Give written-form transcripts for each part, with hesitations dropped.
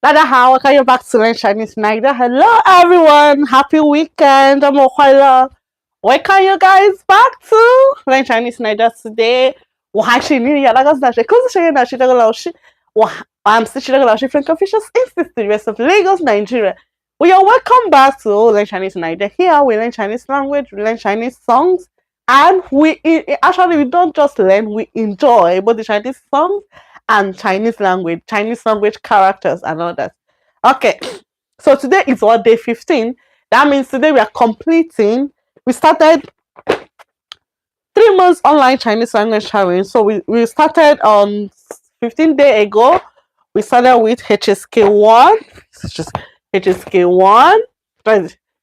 welcome you back to Learn Chinese Niger. Hello everyone, happy weekend. I'm Okwaila. Welcome you guys back to Learn Chinese Niger today. I'm Stichelagoshi from Confucius Institute, West of Lagos, Nigeria. We are welcome back to Learn Chinese Niger. Here we learn Chinese language, we learn Chinese songs, and we don't just learn, we enjoy both the Chinese songs and Chinese language characters and all that. Okay, so today is what, day 15. That means today we are completing. We started 3 months online Chinese language challenge. So we started on 15 days ago. We started with HSK1, HSK1,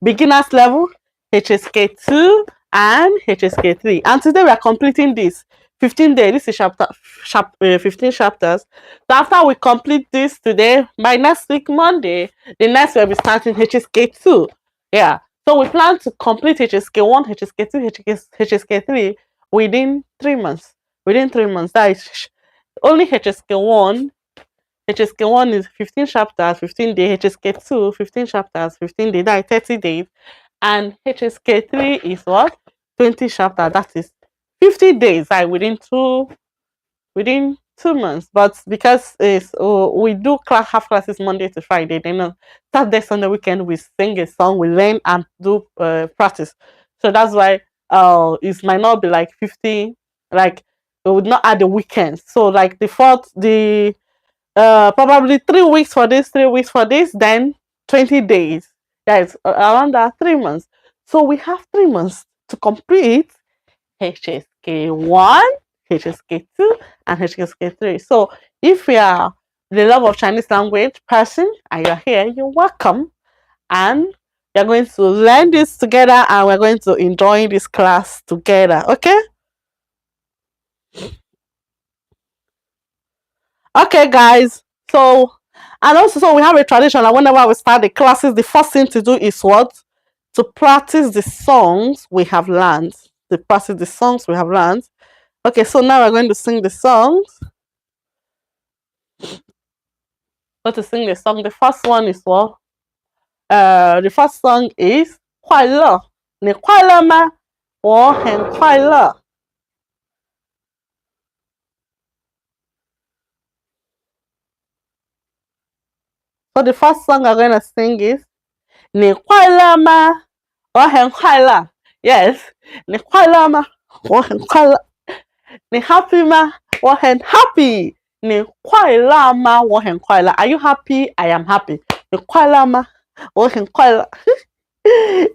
beginners level, HSK2, and HSK3. And today we are completing this 15 days. This is 15 chapters. So after we complete this today, by next week, Monday, the next we'll be starting HSK2. Yeah. So we plan to complete HSK1, HSK2, HSK3 within 3 months. Within 3 months. That is only HSK1. HSK1 is 15 chapters, 15 days. HSK2, 15 chapters, 15 days. That is 30 days. And HSK3 is what? 20 chapters. That is 50 days. Within 2 months. But because we do have classes Monday to Friday, then Saturday, Sunday, weekend, we sing a song, we learn and do practice. So that's why it might not be like 50, like we would not add the weekends. So like the probably 3 weeks for this, 3 weeks for this, then 20 days. Yeah, it's around that 3 months. So we have 3 months to complete HSK1, HSK2, and HSK3. So if you are the love of Chinese language person and you're here, you're welcome. And we're going to learn this together and we're going to enjoy this class together. Okay? Okay, guys. So, and also, so we have a tradition that whenever we start the classes, the first thing to do is what? To practice the songs we have learned. To practice the songs we have learned. Okay, so now we're going to sing the songs. Go to sing the song. The first one is what? The first song is 快乐。你快乐吗？我很快乐。So the first song I'm going to sing is 你快乐吗？我很快乐。Yes， 你快乐吗？我很快乐。你 happy 吗？我很 happy。你快乐吗？我很快乐。Are you happy? I am happy. 你快乐吗？我很快乐。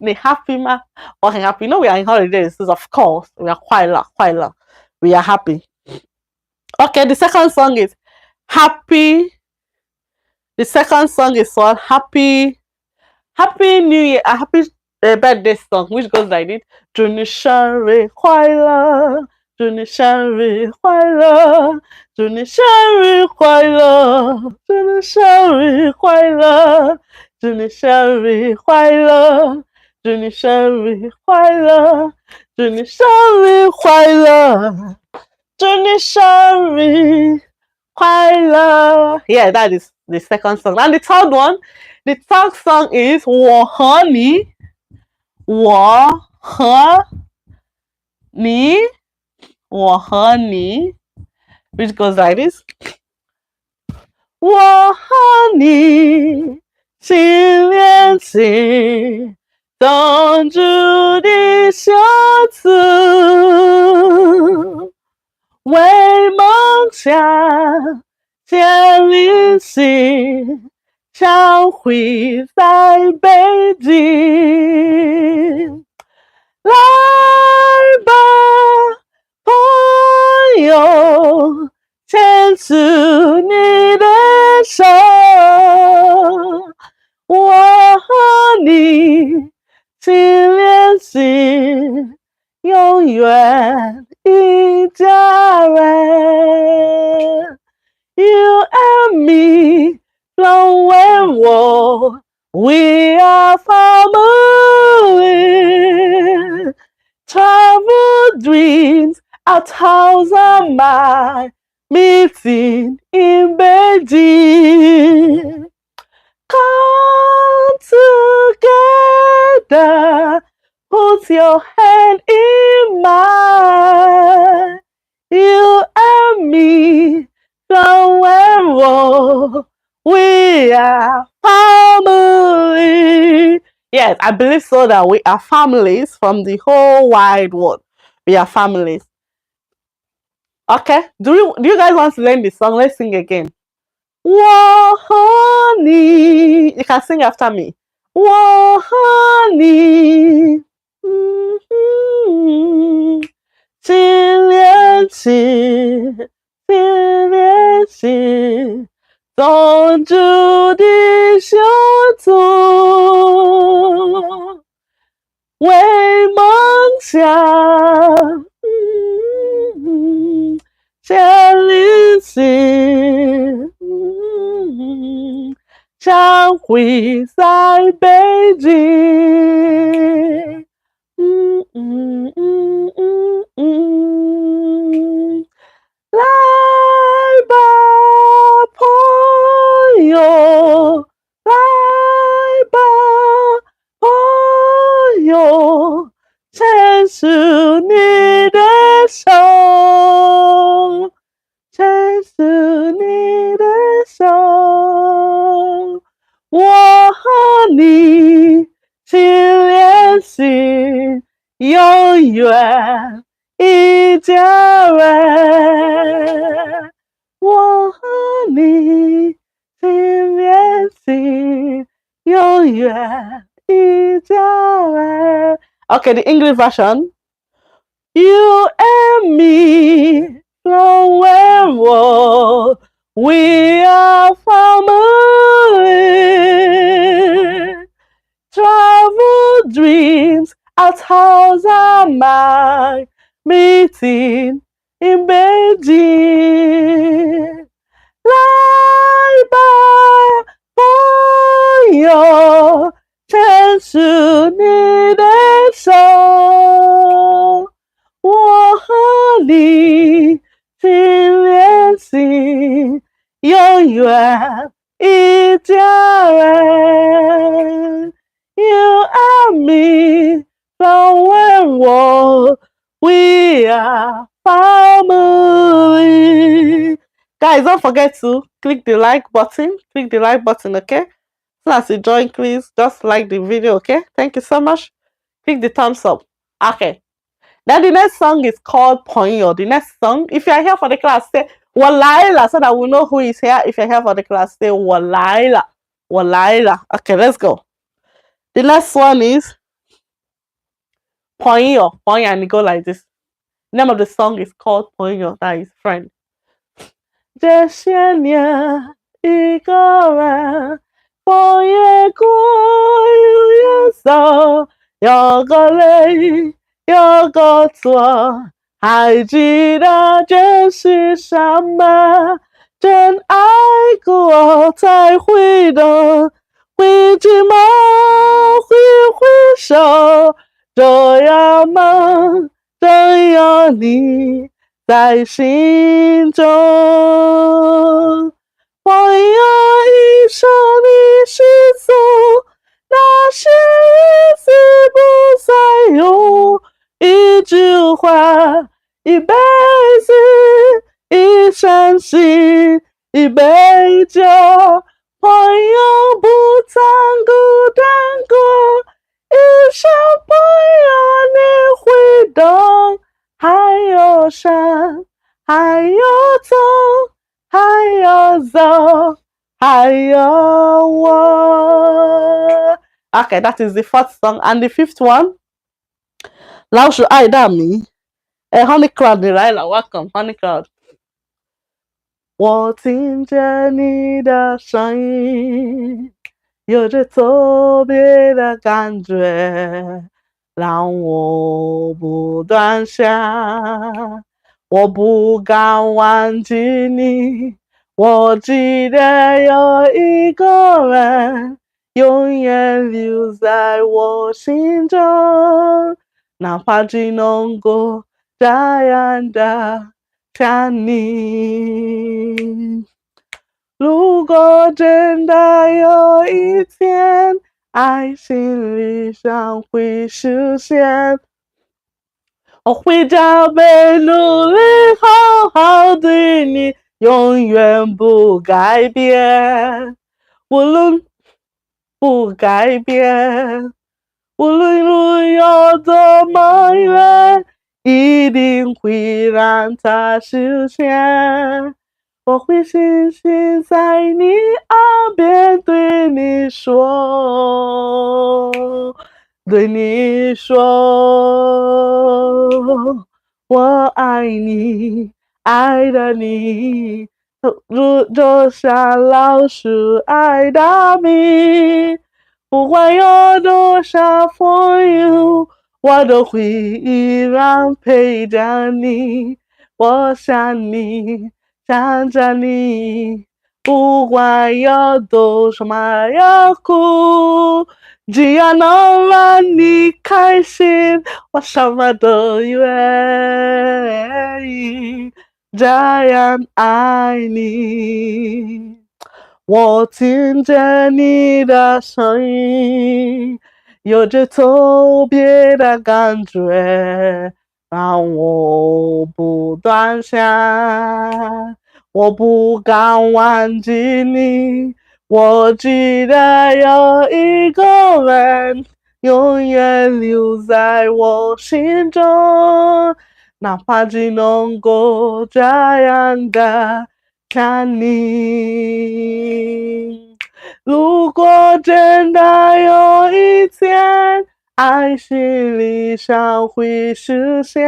你 happy 吗？我很 happy. You know we are in holidays, so of course we are 快乐，快乐。We are happy. Okay, the second song is happy. The second song is what? Happy New Year, a happy birthday song, which goes like this. 祝你生日快乐，祝你生日快乐，祝你生日快乐，祝你生日快乐，祝你生日快乐，祝你生日快乐，祝你生日快乐，祝你生日快乐。Yeah, that is the second song. And the third one, the third song is 我和你，我和你，我和你 which goes like this. 我和你心连心，冻住的袖子，为梦想建立心，相会在北京。来吧，朋友，牵住你的手，我和你心连心，永远一家人。You and me, long and war, we are family. Travel dreams, 1,000 miles, meeting in Beijing. Come together, put your hand in mine. You and me, somewhere wrong. We are family. Yes, I believe so that we are families from the whole wide world. We are families. Okay, do you guys want to learn this song? Let's sing again. Whoa, honey. You can sing after me. Whoa, honey. Mm-hmm. 今年起，今年起，总注定相处，为梦想。千里行，相会在北京。来吧，朋友，来吧，朋友，牵住你的手，牵住你的手，我和你心连心，永远一家人。我和你心连心，永远一家人。Okay, the English version. You and me, somewhere more, we are family. Travel dreams, 1,000 miles, meeting in Beijing. 来吧，朋友，牵住你的手，我和你心连心，永远一家人。You and me, somewhere world, we are family. Guys, don't forget to click the like button. Click the like button, okay? So as you join, please just like the video, okay? Thank you so much. Click the thumbs up. Okay. Then the next song is called Ponyo. The next song, if you are here for the class, say Walaila so that we know who is here. If you're here for the class, say Walaila. Walaila. Okay, let's go. The next one is Ponyo. Ponyo, and it go like this. The name of the song is called Ponyo. That is friend. 这些年一个人，风也过，雨也走，有个泪，有个错，还记得这是什么？真爱过才会懂，会寂寞，会回首，这样梦，真有你。在心中，朋友一生你是走，那些日子不再有。一句话，一辈子，一场心，一杯酒，朋友不曾孤单过，一生朋友你会懂。还有山，还有走，还有走，还有我。Okay, that is the fourth song. And the fifth one, 老鼠爱大米。Honey Cloud 你来了 ，Welcome Honey Cloud。我听见你的声音，有着特别的感觉。让我不断想，我不敢忘记你。我记得有一个人永远留在我心中，哪怕只能够这样的想你。如果真的有一天，爱情理想会实现，我会加倍努力，好好对你，永远不改变。无论不改变，无论路有多么远，一定会让它实现。我会轻轻在你耳边对你说，对你说，我爱你，爱的你，就像老鼠爱大米。不管有多少风雨，我都会依然陪着你。我想你，想着你，不管有多少麻药苦，只要能让你开心，我什么都愿意，这样爱你。我听着你的声音，有着特别的感觉，让我不断想，我不敢忘记你。我记得有一个人永远留在我心中，哪怕只能够这样的看你。如果真的有一天，爱情理想会实现，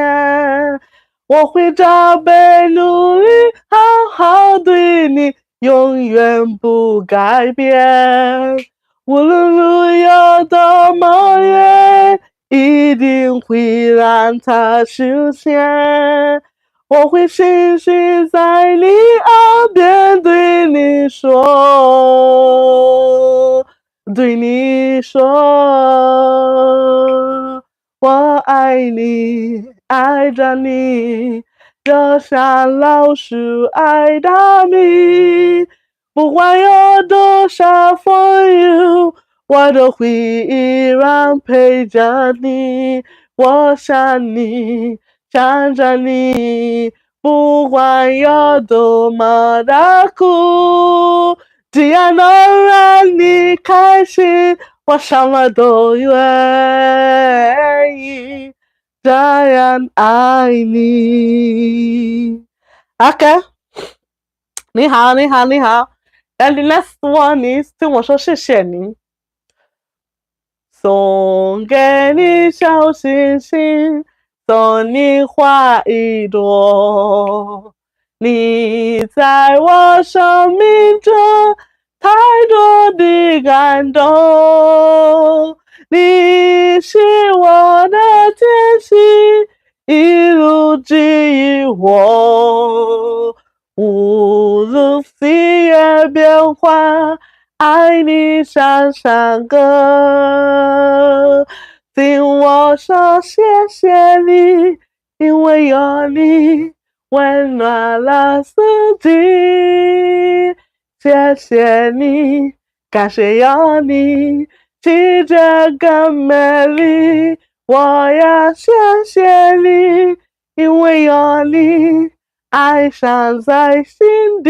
我会加倍努力，好好对你，永远不改变。无论路有多么远，一定会让它实现。我会轻轻在你耳边对你说，对你说，我爱你，爱着你，就像老鼠爱大米。不管有多少风雨，我都会依然陪着你。我想你，想着你，不管有多么的苦，只要能让你开心，我什么都愿意，这样爱你。OK，你好，你好，你好。And the next one is 听我说谢谢你。送给你小星星，送你花一朵。你在我生命中太多的感动，你是我的天使，一路指引我。无论岁月变化，爱你像山歌。听我说谢谢你，因为有你温暖了四季。谢谢你，感谢有你，世界更美丽。我要谢谢你，因为有你，爱上在心底。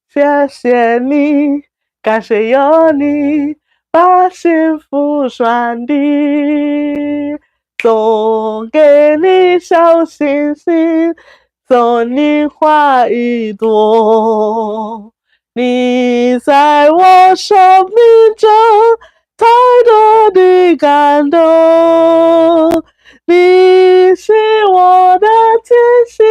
谢谢你，感谢有你，把幸福传递。送给你小星星，送你花一朵。你在我生命中太多的感动，你是我的天使，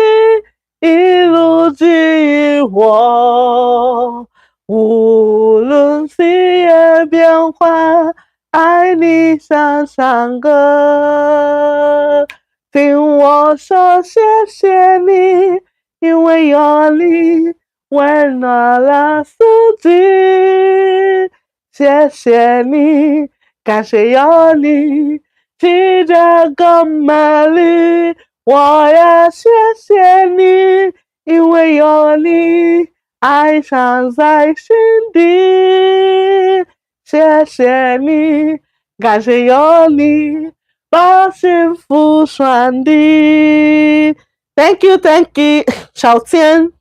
一路指引我。无论岁月变化，爱你像山歌。听我说谢谢你，因为有你温暖了四季。谢谢你，感谢有你，世界更美丽。我要谢谢你，因为有你，爱常在心底，谢谢你，感谢有你把幸福传递。Thank you, thank you，小千，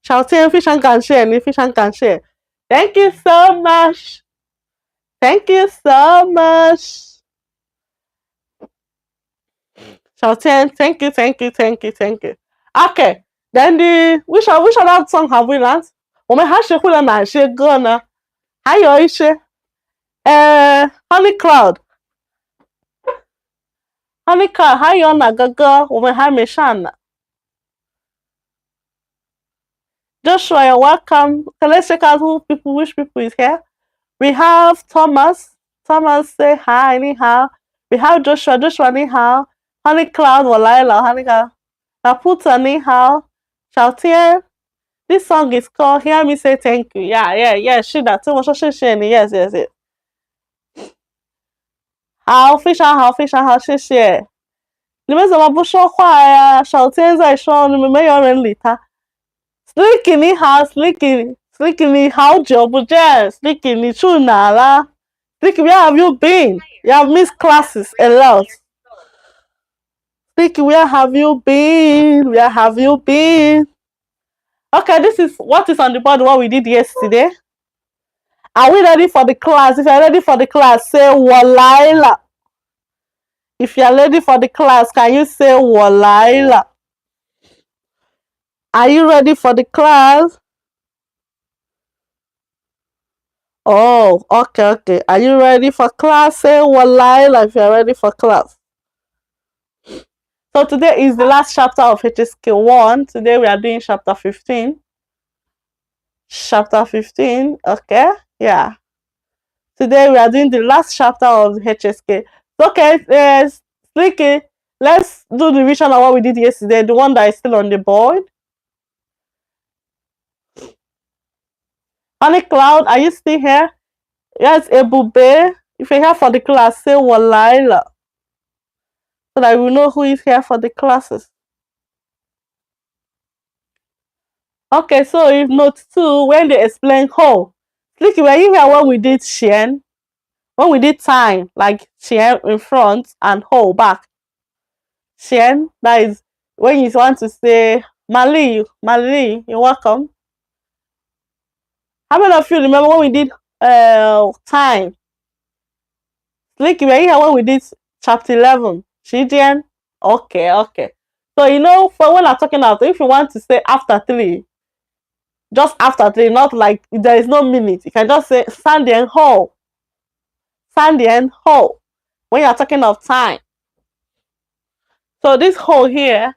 小千，非常感谢你，非常感谢。Thank you so much. Thank you so much. 小千 thank you, thank you, thank you, thank you. Okay, then which other song have we learned? 我们还学会了哪些歌呢？还有一些Honey Cloud，Honey Cloud 还有哪个歌我们还没上呢？Joshua, you're welcome. Okay, let's check out which people is here. We have Thomas. Thomas say hi, 你好。We have Joshua. Joshua, 你好。Honey Cloud 我来了 ，Honey Cloud。Laputa 你好。小天 ，This song is called "Hear Me Say Thank You." Yeah. 是的，这么说谢谢你。Yes. 好，非常好，非常好，谢谢。你们怎么不说话呀？小天在说，你们没有人理他。Slicky 你好 ，Slicky 你好久不见，Slicky 你去哪了？Slicky, where have you been? You have missed classes a lot. Slicky, where have you been? Where have you been? Okay, this is what is on the board, what we did yesterday. Are we ready for the class? If you're ready for the class, say Walaila. If you're ready for the class, can you say Walaila? Are you ready for the class? Oh, okay. Are you ready for class? Say Walaila if you're ready for class. So today is the last chapter of HSK 1. Today we are doing chapter 15. Chapter 15, okay? Yeah. Today we are doing the last chapter of HSK. Okay, Slicky, let's do the revision of what we did yesterday, the one that is still on the board. Honey Cloud, are you still here? Yes, Ebube. If you're here for the class, say Walaila. So that we know who is here for the classes. Okay, so if note 2, when they explain how, Slicky, were you here when we did Shen? When we did time, like Shen in front and ho back. Shen, that is when you want to say Mali, you're welcome. How many of you remember when we did time? Slicky, were you here when we did chapter 11? Shijian? Okay. So you know, for when I'm talking about, if you want to say after 3, just after 3, not like there is no minute. You can just say Sandy and Ho. Sandy and Ho. When you're talking of time. So this Ho here,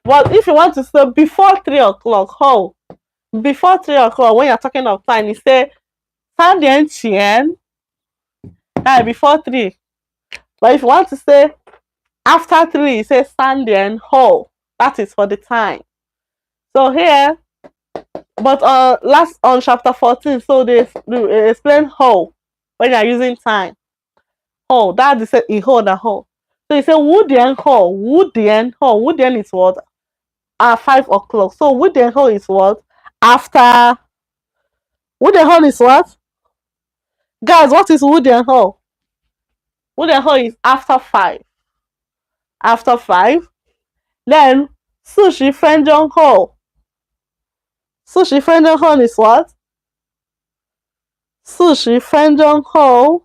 well, if you want to say before 3 o'clock, Ho. Before 3 o'clock, when you're talking of time, you say Sandy and Chien. Before 3. But if you want to say after 3, you say Sandy and Ho. That is for the time. So here, but last on chapter 14, so they explain Ho when you're using time. Ho, that is in Ho the Ho. So you say Woodian Ho. Woodian is what? 5 o'clock. So Woodian Ho is what? After. Woodian Ho is what? Guys, what is Woodian Ho? Woodian Ho is after 5. After 5. Then Sushi Fenjong Ho. Sushi Fenjong Ho is what? Sushi Fenjong Ho.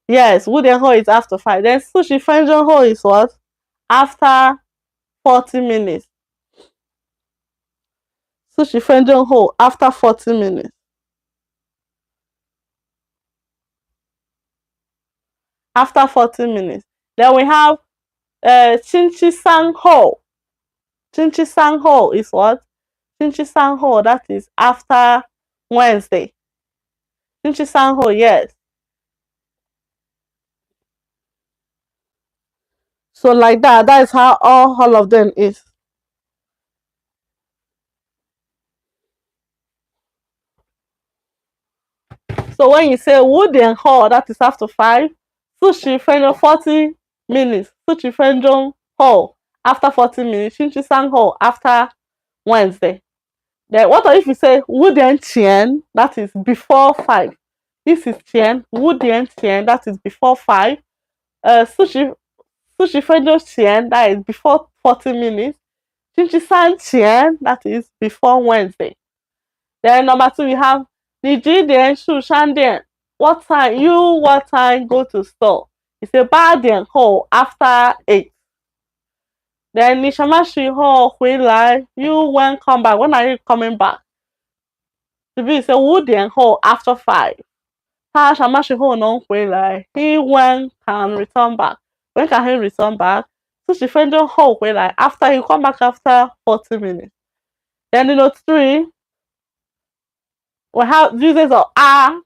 Yes, Woodian Ho is after 5. Then Sushi Fenjong Ho is what? After 40 minutes. Sushi Fenjong Ho after 40 minutes. After 40 minutes. Then we have Chinchi Sang Ho. Chinchi Sang Ho is what? Chinchi Sang Ho, that is after Wednesday. Chinchi Sang Ho, yes. So like that is how all of them is. So when you say Woodian Ho, that is after 5. Sushi Fenjong 40 minutes. Sushi Fenjong ho after 40 minutes. 星期三 ho after Wednesday. Then what if you say 5点前, that is before 5. This is 前, 5点前, that is before 5. 45分钟前, that is before 40 minutes. 星期三前, that is before Wednesday. Then number 2, we have 你几点去商店? What time go to store? It's a 8点后 after 8. Then 你什么时候回来? You when come back? When are you coming back? To be say 5点后 after 5. 他什么时候能回来? He when can return back. When can he return back? 40分钟后回来. After he come back after 40 minutes. Then in note 3, we have uses of are.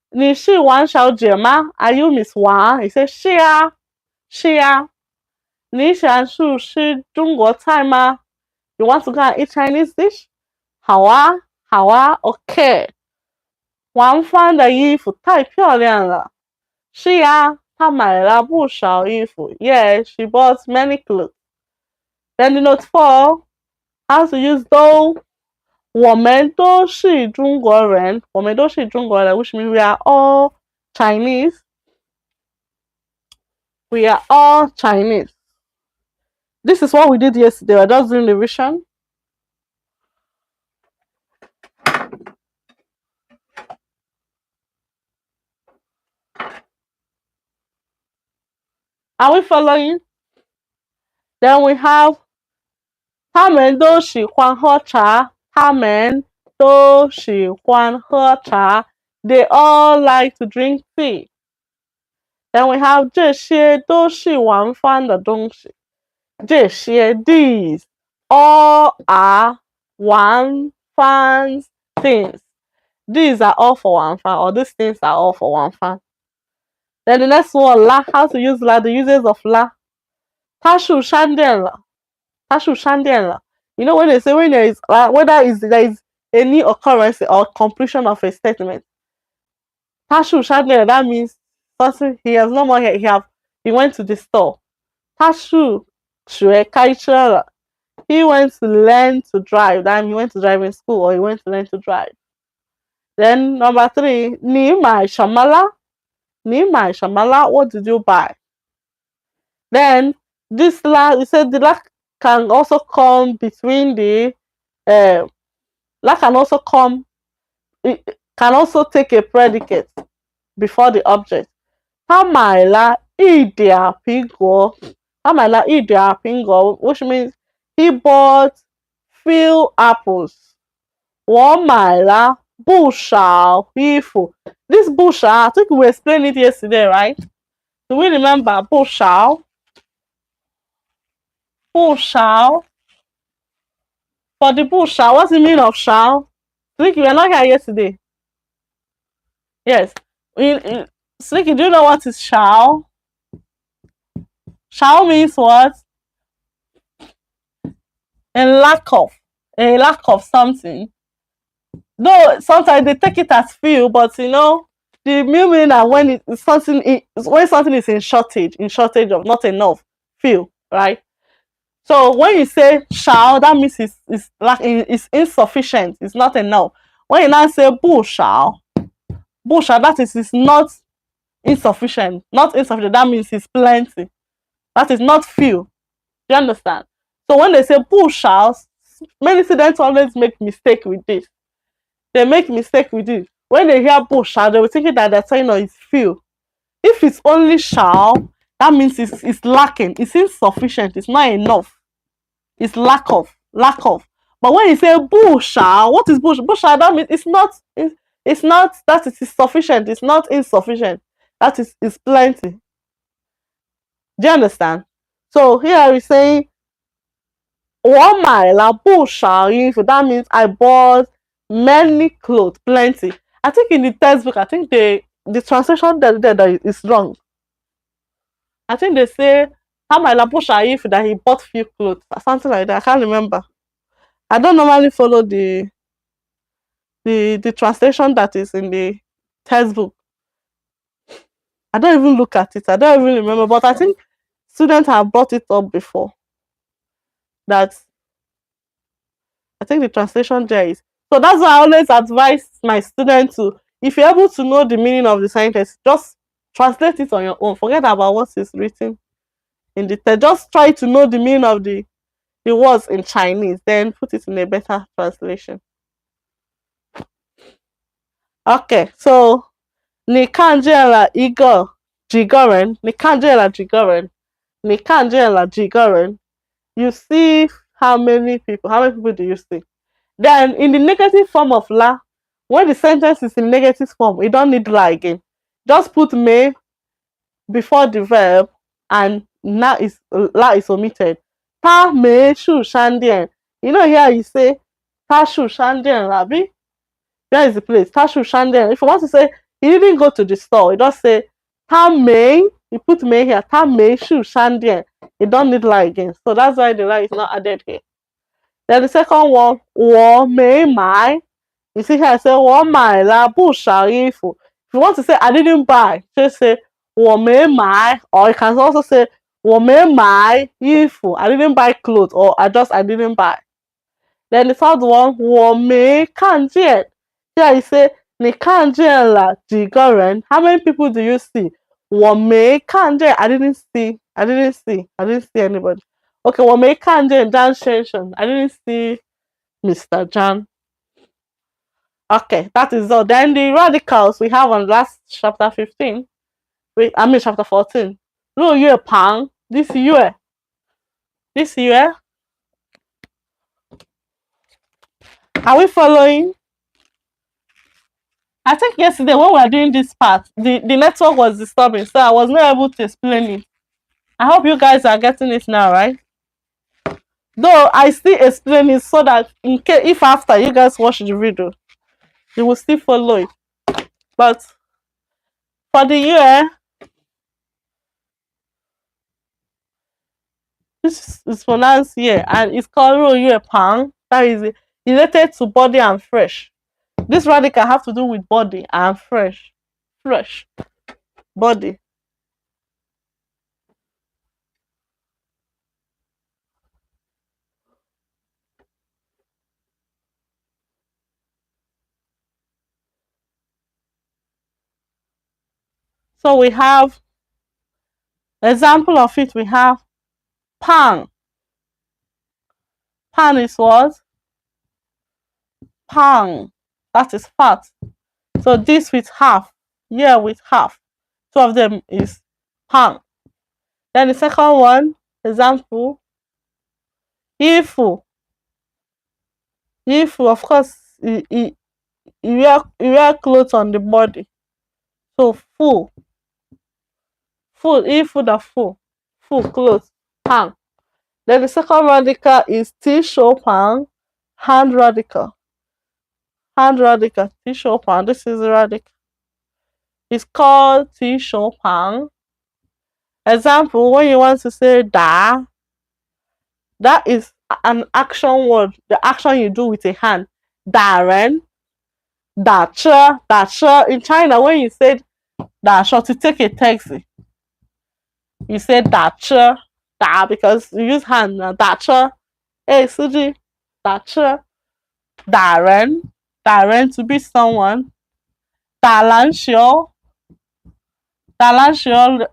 你是王小姐吗? Are you Miss Wang? He says 是啊,是啊。你想去吃中国菜吗? You want to go and eat Chinese dish? 好啊,好啊, okay. 王芳的衣服太漂亮了。是啊，她买了不少衣服。Yeah, she bought many clothes. Then in note 4, how to use though. 我们都是中国人，我们都是中国人 which means we are all Chinese. We are all Chinese. This is what we did yesterday. We're just doing revision. Are we following? Then we have 他们都喜欢喝茶，他们都喜欢喝茶。They all like to drink tea. Then we have 这些都是王芳的东西。这些 these all are Wang Fan's things. These are all for Wang Fan, or these things are all for Wang Fan. Then the next one, la, how to use la, the uses of la. 他去商店了，他去商店了。You know when they say when there is whether there is a new occurrence or completion of a statement. 他去商店了, that means person he has no more here. He went to the store. 他去学开车了. He went to learn to drive. That means he went to driving school or he went to learn to drive. Then number 3, 你买什么了? 你买什么了? What did you buy? Then this la, you said the la can also come between the la can also come, it can also take a predicate before the object. 他买了一点苹果. 他买了一点苹果, which means he bought few apples. 我买了不少衣服. This 不少, I think we explained it yesterday, right? Do we remember 不少? 不少. For the 不少, what's the meaning of 少? Slinky, we are not here yesterday. Yes. Slinky, do you know what is 少? 少 means what? A lack of something. Though sometimes they take it as few, but you know, the meaning that when something is in shortage of not enough, few, right? So when you say shao, that means it's insufficient, it's not enough. When you now say 不少, that is it's not insufficient, that means it's plenty. That is not few. Do you understand? So when they say 不少, many students always make mistake with this. They make mistake with it. When they hear 不少, they will think that they're saying, no, it's few. If it's only 少, that means it's lacking, it's insufficient, it's not enough. It's lack of. But when you say 不少, what is 不少? 不少, that means it's not that it is sufficient, it's not insufficient. That is it's plenty. Do you understand? So here we say 我买了不少衣服. That means I bought many clothes, plenty. I think in the textbook, I think the translation that is wrong. I think they say 他买了不少衣服 that he bought few clothes or something like that. I can't remember. I don't normally follow the translation that is in the textbook. I don't even look at it. I don't even remember. But I think students have brought it up before. That I think the translation there is. So that's why I always advise my students to, if you're able to know the meaning of the sentence, just translate it on your own. Forget about what is written in the text. Just try to know the meaning of the words in Chinese, then put it in a better translation. Okay, so Nikanjela Igor Jigoren, Nikanjela Jigoren, Nikanjela Jigoren. You see how many people do you see? Then in the negative form of la, when the sentence is in negative form, you don't need la again. Just put me before the verb and la is omitted. Ta me shu shandian. You know here you say ta shu shandian rabi. Where is the place? Ta shu shandian. If you want to say he didn't go to the store, you just say ta me. You put me here. Ta me shu shandian. You don't need la again. So that's why the la is not added here. Then the second one, 我没买. You see here, I say 我买了不少衣服. If you want to say I didn't buy, just say 我没买. Or you can also say 我没买衣服. I didn't buy clothes, or I didn't buy. Then the third one, 我没看见. Here you say 你看见了几个人? How many people do you see? 我没看见. I didn't see anybody. Okay, 我没看见张先生. I didn't see Mr. John. Okay, that is all. Then the radicals we have on last chapter 15. Chapter 14. 日月旁, this year. Are we following? I think yesterday when we were doing this part, the network was disturbing, so I was not able to explain it. I hope you guys are getting it now, right? Though I still explain it so that in case if after you guys watch the video, you will still follow it. But for the year, this is pronounced year and it's called Ro Yue Pang. That is related to body and fresh. This radical have to do with body and fresh. Body. So we have example of it. We have pan. Pan is what? Pan. That is fat. So this with half. Yeah, with half. Two of them is pan. Then the second one, example, ifu. Ifu, of course, you wear clothes on the body. So full. Ifu the full clothes, pan. Then the second radical is t-show pan, hand radical. T-show pan. This is the radical. It's called t-show pan. Example, when you want to say da, that is an action word. The action you do with a hand. Da che. In China, when you said da to take a taxi, you say da che, because you use hand. Da che, hey Suji, da che. Da ren to be someone. Da lan xiu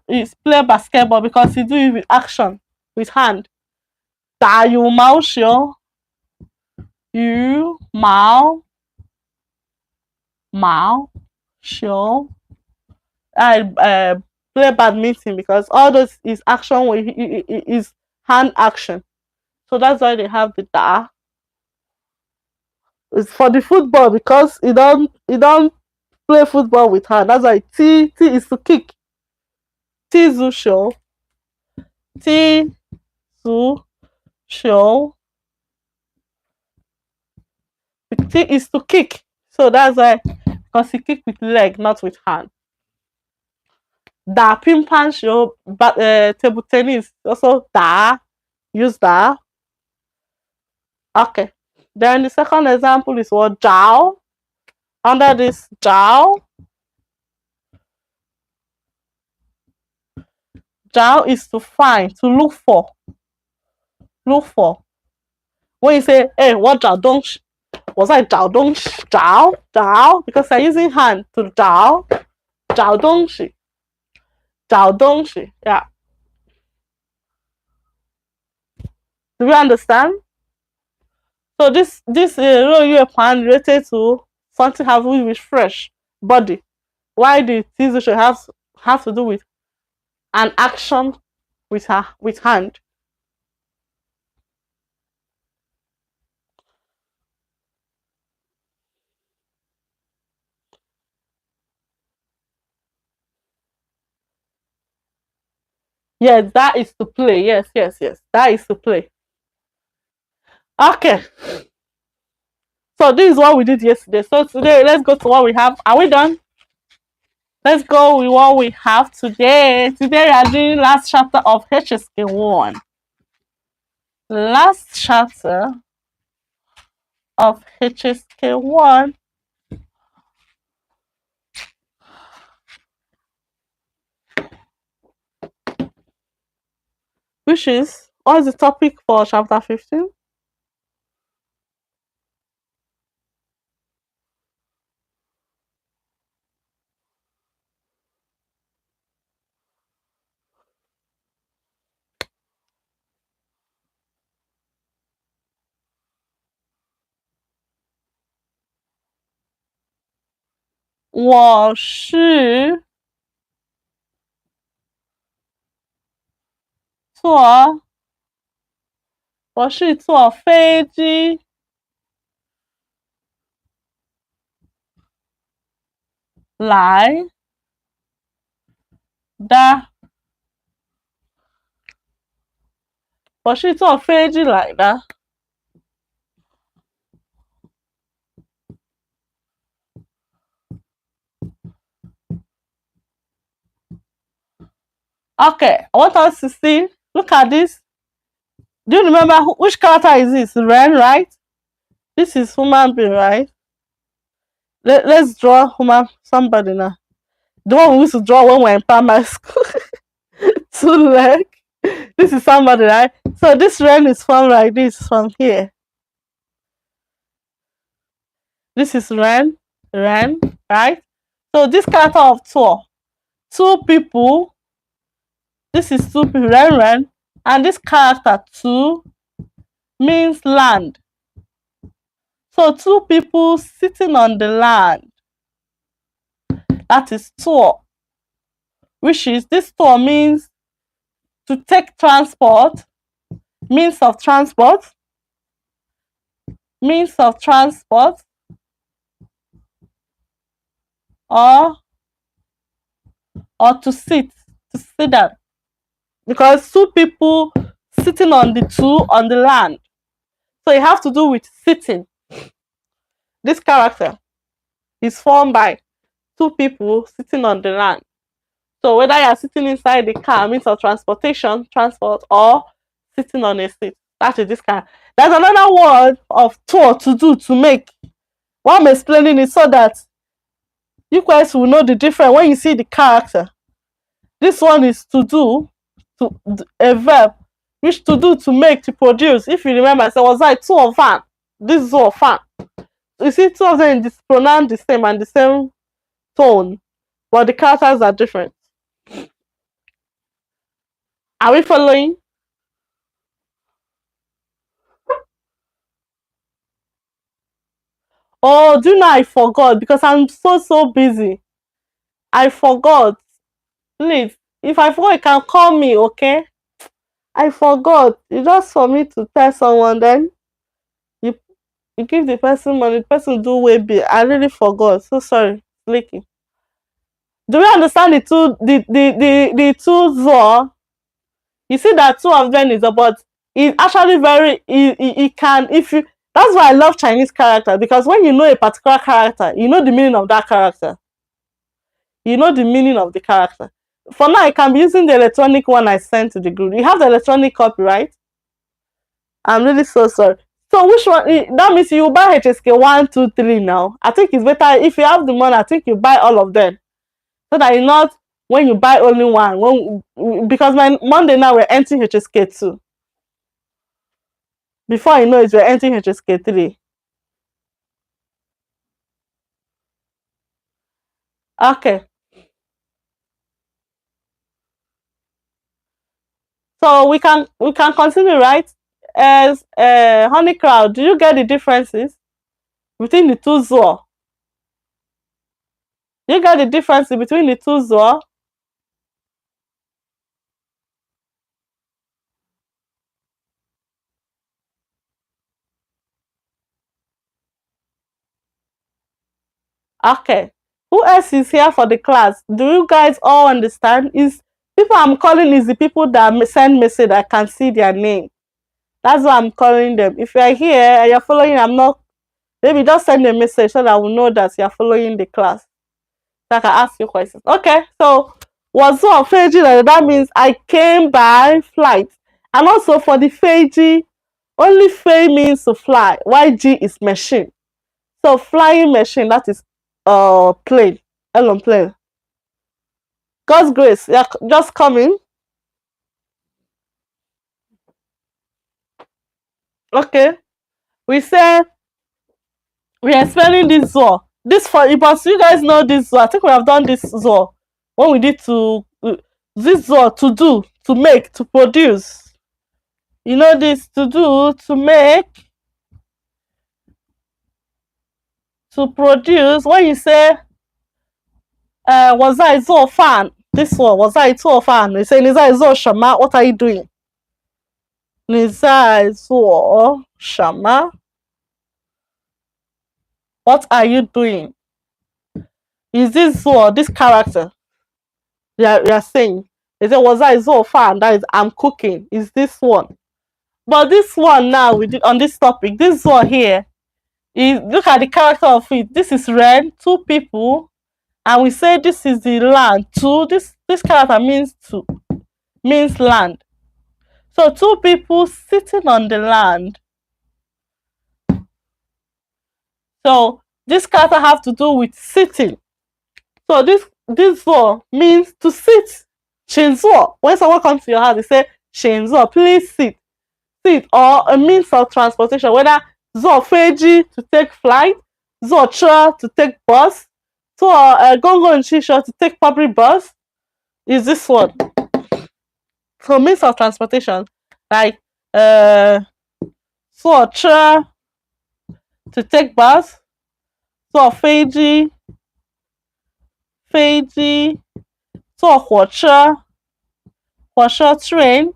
is play basketball because you do it with action, with hand. Da yu mao xiu I play badminton because all those is action is hand action. So that's why they have the da. It's for the football because you don't play football with hand. That's why T is to kick. T zu show. T is to kick. So that's why, because you kick with leg, not with hand. Da ping pong show, but table tennis also da. Use da. Okay. Then the second example is what jiao. Under this jiao Zhao is to find, to look for. Look for. When you say, hey, what zhao dong? Was I zhao dong? Zhao? Because I'm using hand to zhao. Zhao dong. Zhao dong. Yeah. Do you understand? So this plan related to something have to do with fresh body. Why the teaser should have to do with an action with hand. Yes, that is to play. Yes. That is to play. Okay. So this is what we did yesterday. So today, let's go to what we have. Are we done? Let's go with what we have today. Today we are doing last chapter of HSK1. Last chapter of HSK1. Which is, what is the topic for chapter 15?我是坐飞机来的。我是坐飞机来的。Okay, I want us to see. Look at this. Do you remember which character is this? Ren, right? This is human being, right? Let's draw somebody now. The one we used to draw when we were in primary school. Two leg. This is somebody, right? So this Ren is from like this, from here. This is Ren, right? So this character of two people. This is two people, Ren, and this character two means land. So two people sitting on the land. That is tour. Which is, this tour means to take transport, means of transport, or to sit down. Because two people sitting on the land. So you have to do with sitting. This character is formed by two people sitting on the land. So whether you are sitting inside the car, means of transport, or sitting on a seat. That is this kind. There's another word of tour, to do, to make. What I'm explaining is so that you guys will know the difference when you see the character. This one is to do, a verb, which to do, to make, to produce. If you remember, so was like two of fan. This is two of fan. You see, two of them is pronounced the same and the same tone, but the characters are different. Are we following? Oh, do you know I forgot because I'm so busy. I forgot. Please, if I forgot, you can call me, okay? I forgot. It's just for me to tell someone, then you give the person money, the person do way big. I really forgot. So sorry, Licky. Do you understand the two Zor? You see that two of them is about, it's actually very, it can, if you, that's why I love Chinese character, because when you know a particular character, you know the meaning of that character. You know the meaning of the character. For now, I can be using the electronic one I sent to the group. You have the electronic copy, right? I'm really so sorry. So which one? That means you buy HSK 1, 2, 3 now. I think it's better if you have the money. I think you buy all of them, so that you not when you buy only one. Because my Monday now we're entering HSK2. Before you know it, we're entering HSK3. Okay. So we can continue, right? As honey crowd, do you get the differences between the two zoo? You get the difference between the two zoo? Okay. Who else is here for the class? Do you guys all understand? Is people I'm calling is the people that send message I can see their name. That's why I'm calling them. If you're here and you're following, I'm not. Maybe just send a message so that I will know that you're following the class. So I can ask you questions. Okay. So what's up, Feiji? That means I came by flight. And also for the Feiji, only Fei means to fly. YG is machine. So flying machine, that is plane. Elon plane. God's grace, you're just coming. Okay. We say we are explaining this zoo. This for but you guys know this zoo. I think we have done this zoo when we did to this zoo to do, to make, to produce. You know this to do, to make, to produce. When you say was I zoo fan? This one was I zoo fan? You say Niza zoo Shama, what are you doing? Niza zoo Shama. What are you doing? Is this one, this character you're saying? They say, was I so fan? That is, I'm cooking. Is this one? But this one now, we did on this topic, this one here, is look at the character of it. This is red, two people, and we say this is the land. Two, this character means two, means land. So two people sitting on the land. So this character have to do with sitting. So this word means to sit. Shinzo. When someone comes to your house, they say Shinzo, please sit. Sit, or a means of transportation, whether zo feji to take flight, zo tra to take bus, so gongo and shisha to take public bus, is this one. So means of transportation, like so tra to take bus, so feji, so 火车 train,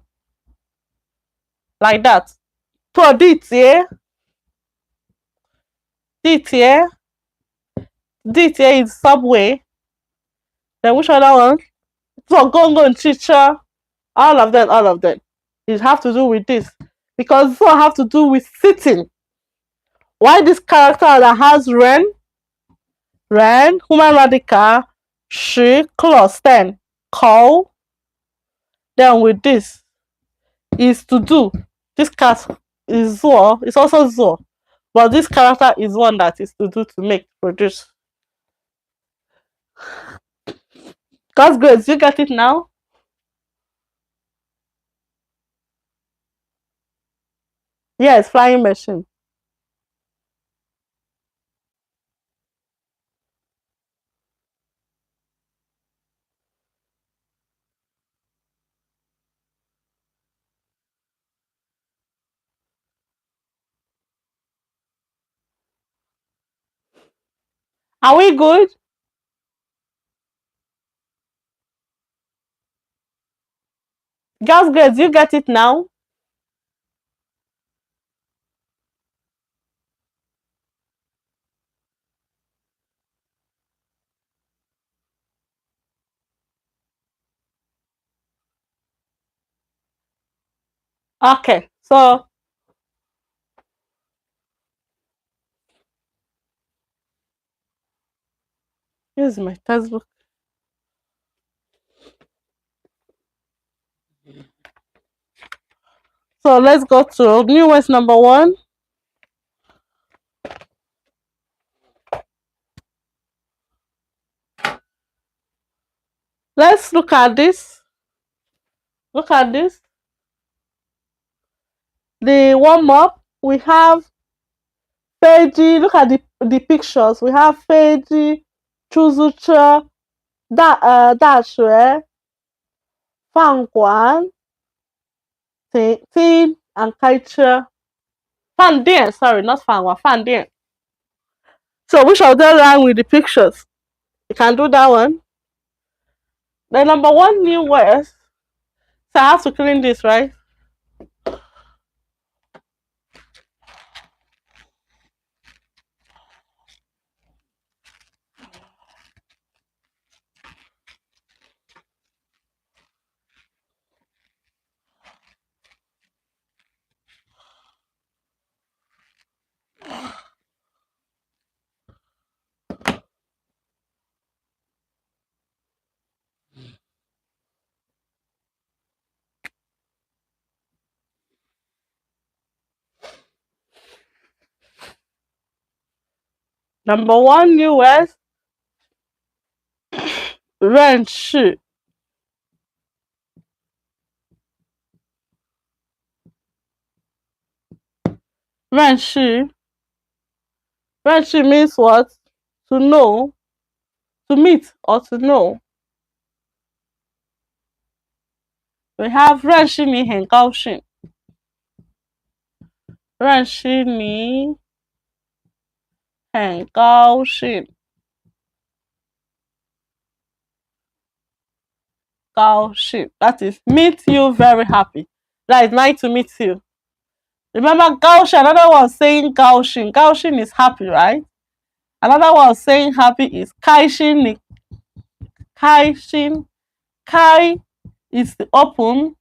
like that. So DTA is subway. Then which other one? So Gongo and Chicha, all of them. It have to do with this. Because so have to do with sitting. Why this character that has human radical, she, clause 10, call, then with this is to do. This cat is Zo, it's also Zo. But this character is one that is to do, to make, produce. God's grace, you get it now? Yes, flying machine. Are we good? God's grace, you get it now? Okay, so here's my textbook. So let's go to new words number 1. Let's look at this. Look at this. The warm up. We have Feiji. Look at the pictures. We have Feiji, Chuzucha, Da Shui, Fang Guan, Tin, and Kaiche. Fan Dian, sorry, not Fan Guan, Fan Dian. So which of them rhyme with the pictures? You can do that one. The number one new word. So I have to clean this, right? Number one new word. 认识认识认识 means what? To know, to meet or to know. We have 认识你很高兴，认识你很高兴，高兴 that is meet you very happy. That is nice to meet you. Remember 高兴, another one saying 高兴. 高兴 is happy, right? Another one saying happy is 开心你开心开 is the open,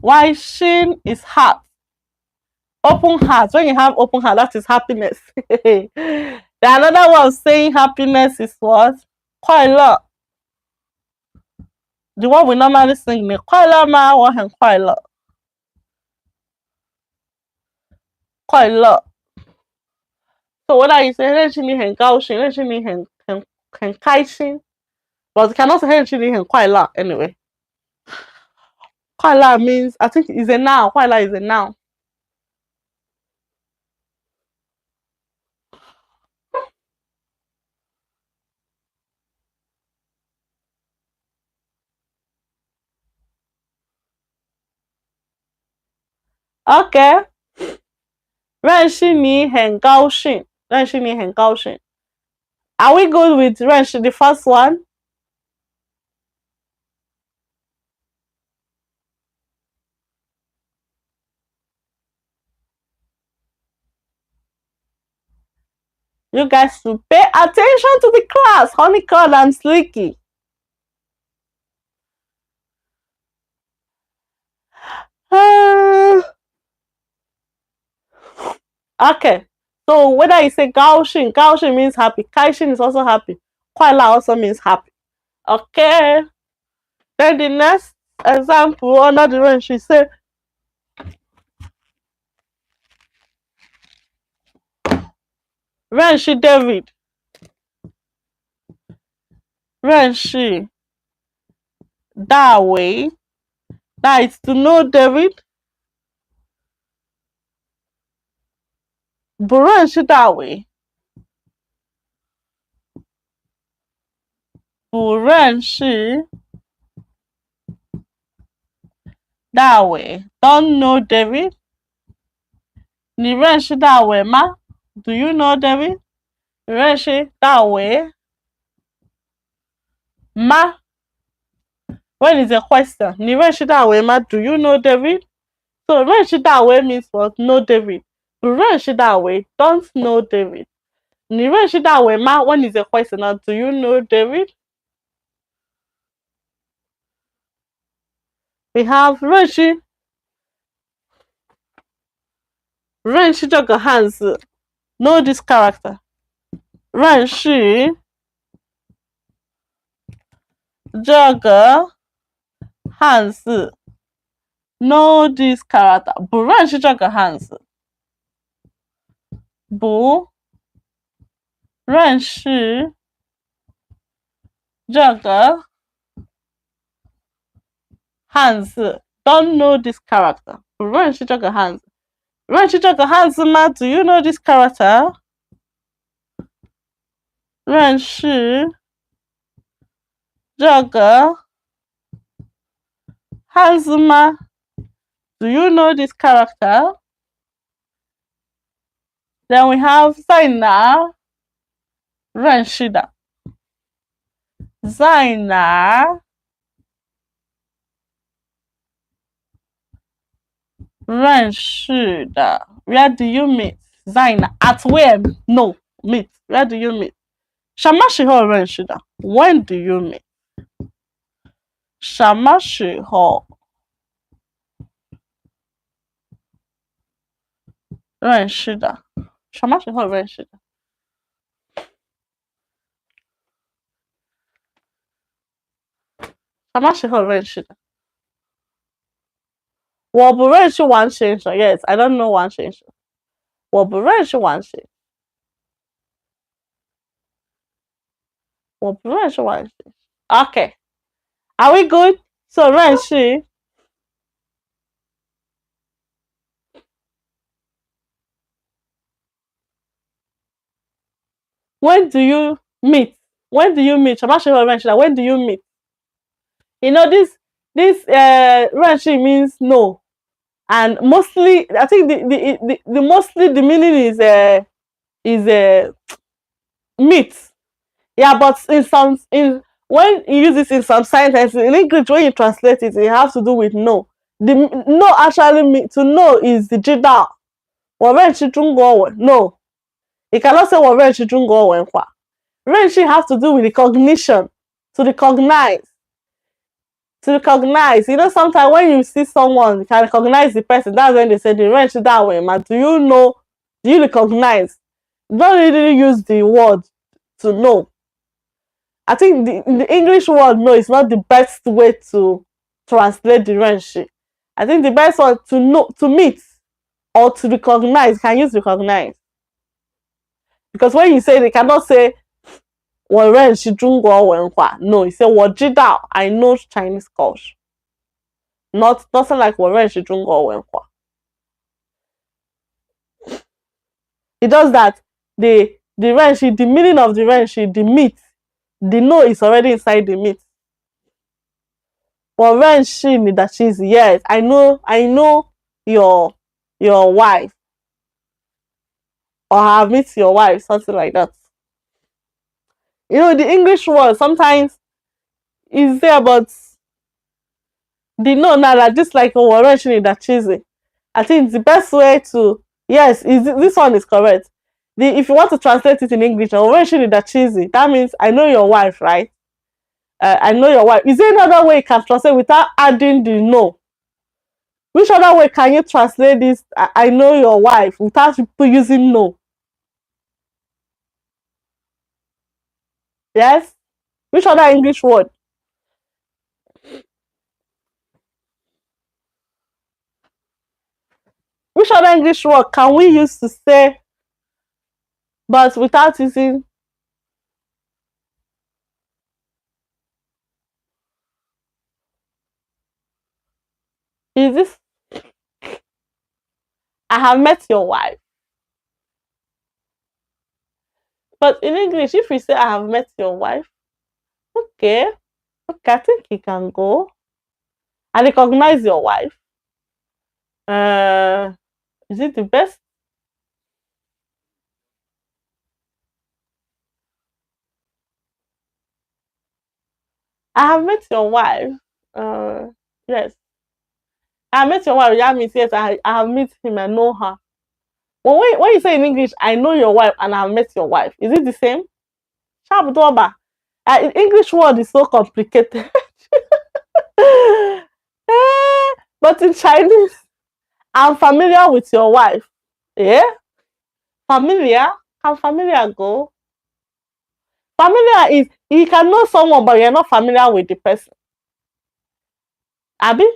while 心 is heart. Open heart. When you have open heart, that is happiness. The another one saying happiness is what? 快乐. The one we normally sing 你快乐吗？我很快乐。快乐。So whether you say 认识你很高兴，认识你很开心 but you cannot say 认识你很快乐 anyway. 快乐 means, I think is a noun. 快乐 is a noun. Okay. 认识你很高兴，认识你很高兴。Are we good with 认识 the first one? You guys should pay attention to the class. Honeycomb and Slicky. Okay. So whether you say 高兴 means happy. 开心 is also happy. 快乐 also means happy. Okay. Then the next example under the range, she said, 认识 David. 认识大卫. That is to know David. 不认识大卫。不认识大卫。Don't know David. 你认识大卫吗？ Do you know David? 你认识大卫吗？ When is a question? 你认识大卫吗？ Do you know David? So 认识大卫 means what? Know David. 不认识大卫 don't know David. 你认识大卫吗 When is a question? Now, do you know David? We have 认识这个汉字 Know this character. 认识这个汉字 Know this character. 不认识这个汉字。不认识这个汉字 don't know this character. 不认识这个汉字。认识这个汉字吗 ？Do you know this character? 认识这个汉字吗 ？Do you know this character? Then we have 在哪认识的，在哪认识的 ？Where do you meet? 在哪 ？At where? No, meet. Where do you meet? 什么时候认识的 ？When do you meet? 什么时候认识的？什么时候认识的？什么时候认识的？我不认识王先生。Yes, I don't know 王先生。我不认识王先生。我不认识王先生。Okay, are we good? So 认识。When do you meet? When do you meet? 什么时候认识的 When do you meet? You know this Rashi means no, and mostly I think the mostly the meaning is meet. Yeah, but in some in when you use this in some sentences in English, when you translate it, it has to do with no. The no actually mean to know is the 知道。我认识中国文 No, you cannot say 我认识中国文化。认识 has to do with the cognition, to recognize. To recognize, you know, sometimes when you see someone, you can recognize the person. That's when they say the range that way, man. Do you know? Do you recognize? Don't really use the word to know. I think the English word no is not the best way to translate the range. I think the best one to know, to meet, or to recognize. Can use recognize because when you say they cannot say 我认识中国文化 No, you say 我知道 I know Chinese culture. Not doesn't like 我认识中国文化 It does that the renshi, the meaning of the renshi, the meat, the no is already inside the meat. 我认识你的妻子 Yes, I know your wife. Or I have met your wife, something like that. You know, the English word sometimes is there, but the no now that just like we're mentioning that cheesy. I think the best way to yes, is this one is correct. If you want to translate it in English, we're mentioning that cheesy. That means I know your wife, right? I know your wife. Is there another way you can translate without adding the no? Which other way can you translate this? I know your wife without using no. Yes. Which other English word? Which other English word can we use to say, but without using? Is this? I have met your wife. But in English, if we say I have met your wife, okay, I think you can go. I recognize your wife. Is it the best? I have met your wife. Yes. I met your wife. That means yes, I have met him. I know her. Well, when you say in English, I know your wife and I have met your wife, is it the same? English word is so complicated. But in Chinese, I'm familiar with your wife. Yeah? Familiar? Can familiar go? Familiar is you can know someone, but you're not familiar with the person. Abby?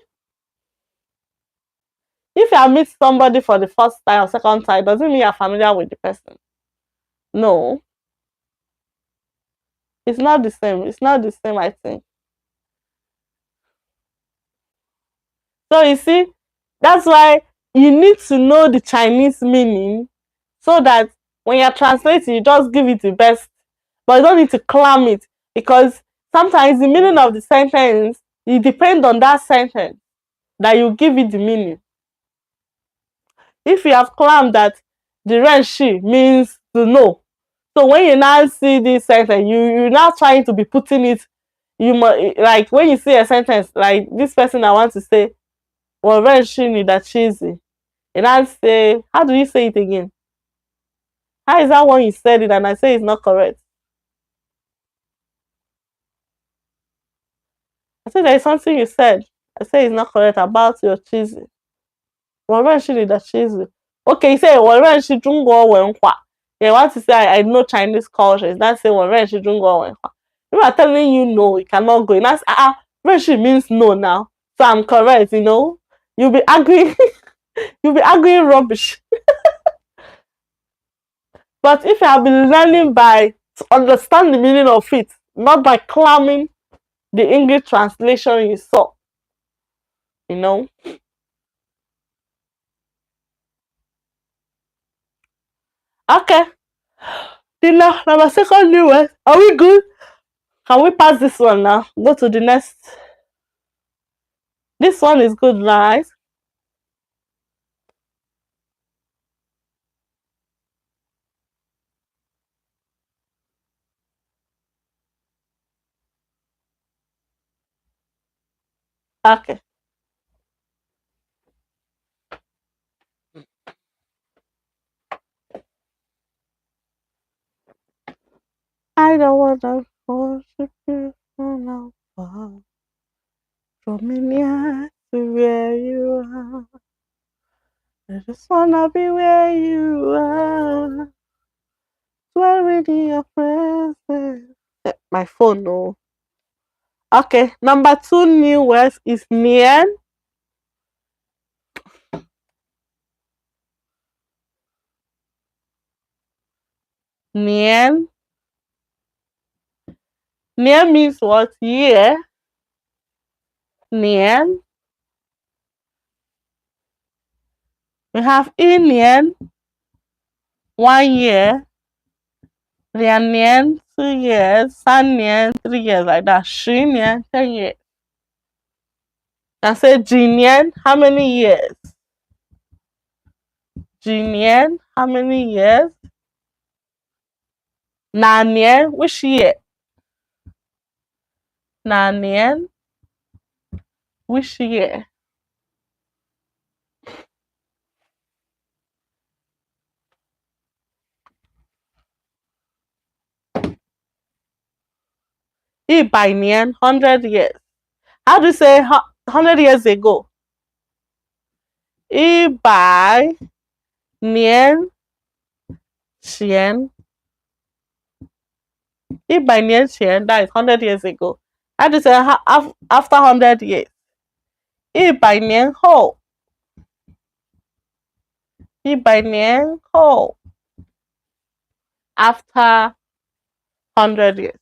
If you meet somebody for the first time or second time, doesn't mean you're familiar with the person. No. It's not the same. It's not the same, I think. So you see, that's why you need to know the Chinese meaning so that when you're translating, you just give it the best. But you don't need to clam it, because sometimes the meaning of the sentence, it depends on that sentence that you give it the meaning. If you have clammed that the renshi means to know, so when you now see this sentence, you're now trying to be putting it, you must, like when you see a sentence like this person I want to say, well, renshi ni that cheesy, and I say, how do you say it again? How is that when you said it and I say it's not correct? I say there is something you said. I say it's not correct about your cheesy. Well, she did that cheesy. Okay, you say well, she Zhongguo Wenhua. You want to say I know Chinese culture. It's not say well, she Zhongguo Wenhua. If I'm telling you no, you cannot go. And that's she means no now. So I'm correct, you know. You'll be arguing you'll be arguing rubbish. But if you have been learning by to understand the meaning of it, not by clamming the English translation you saw, you know. Okay. The number second new word. Are we good? Can we pass this one now? Go to the next. This one is good, right? Okay. I don't wanna worship you from afar, from near to where you are. I just wanna be where you are, dwelling in your presence. My phone, no. Okay, number two new words is Nien. Nien. Nien means what? Year. Nien. We have Indian, 1 year, Lian 2 years, 3 年, 3 years, like that. 10年, 10 years. I say Jinian, how many years? Jinian, how many years? Nanian, which year? Nanian, which year? Nian, 100 years. How do you say 100 years ago? Bai Nian Xian. Nian Xian, that is 100 years ago. How do you say after 100 years? 100年后100年后 after 100 years.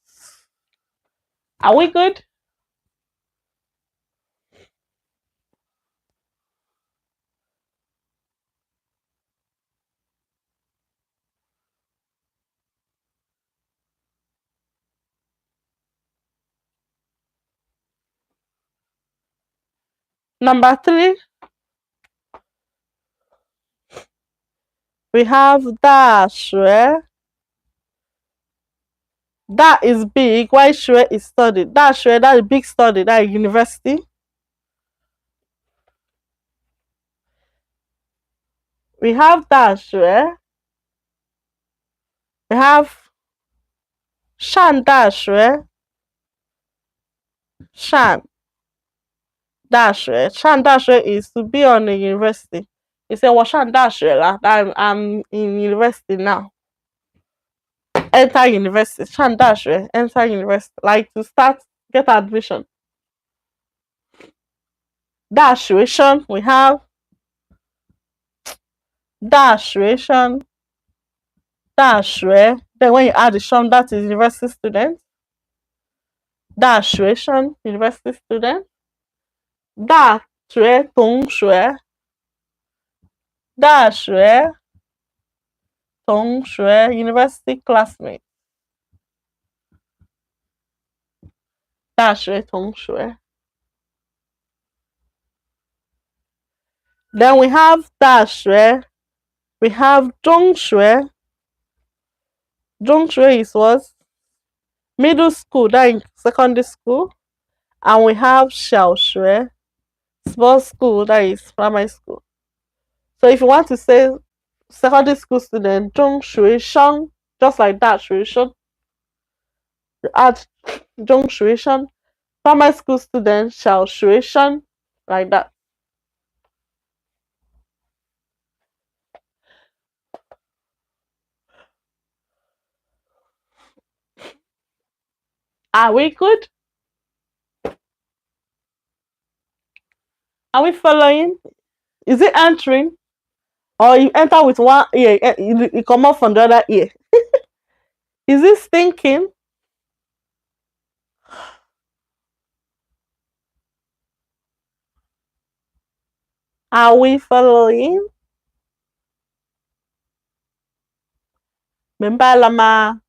Are we good? Number 3, we have 大学. That is big. Why sure is study? 大学, that is big study. That is university. We have 大学. We have 上大学. 上大学 is to be on the university. You say, 我上大学了. I'm in university now. Enter university. 上大学, enter university. Like to start, get admission. 大学生, we have 大学生, 大学. Then when you add the shun, that is university student. 大学生, university student. 大学同学，大学同学 university classmate， 大学同学。Then we have 大学， we have 中学，中学 is what? Middle school, that is secondary school. And we have 小学, small school, that is primary school. So if you want to say secondary school student, 中学生, just like that, 学生, you add 中学生. Primary school student, 小学生, like that. Are we good? Are we following? Is it entering? Or you enter with one ear, you come out from the other ear? Is it thinking? Are we following? 明白了吗？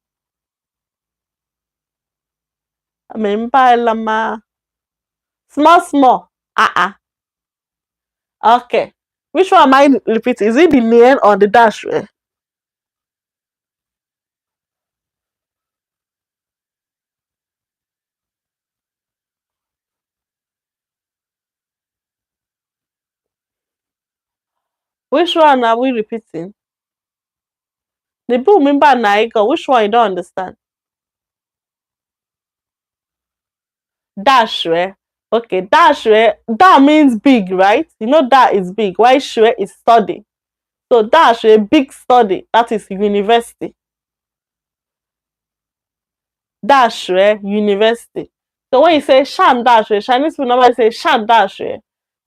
明白了吗？ Small, small. Okay. Which one am I repeating? Is it the near or the dash? Which one are we repeating? The book remember Naigo. Which one you don't understand? Dash. Okay, dash. That means big, right? You know that is big. Why shue is study. So dash big study. That is university. Dash university. So when you say shan dash, Chinese people normally say shan dash.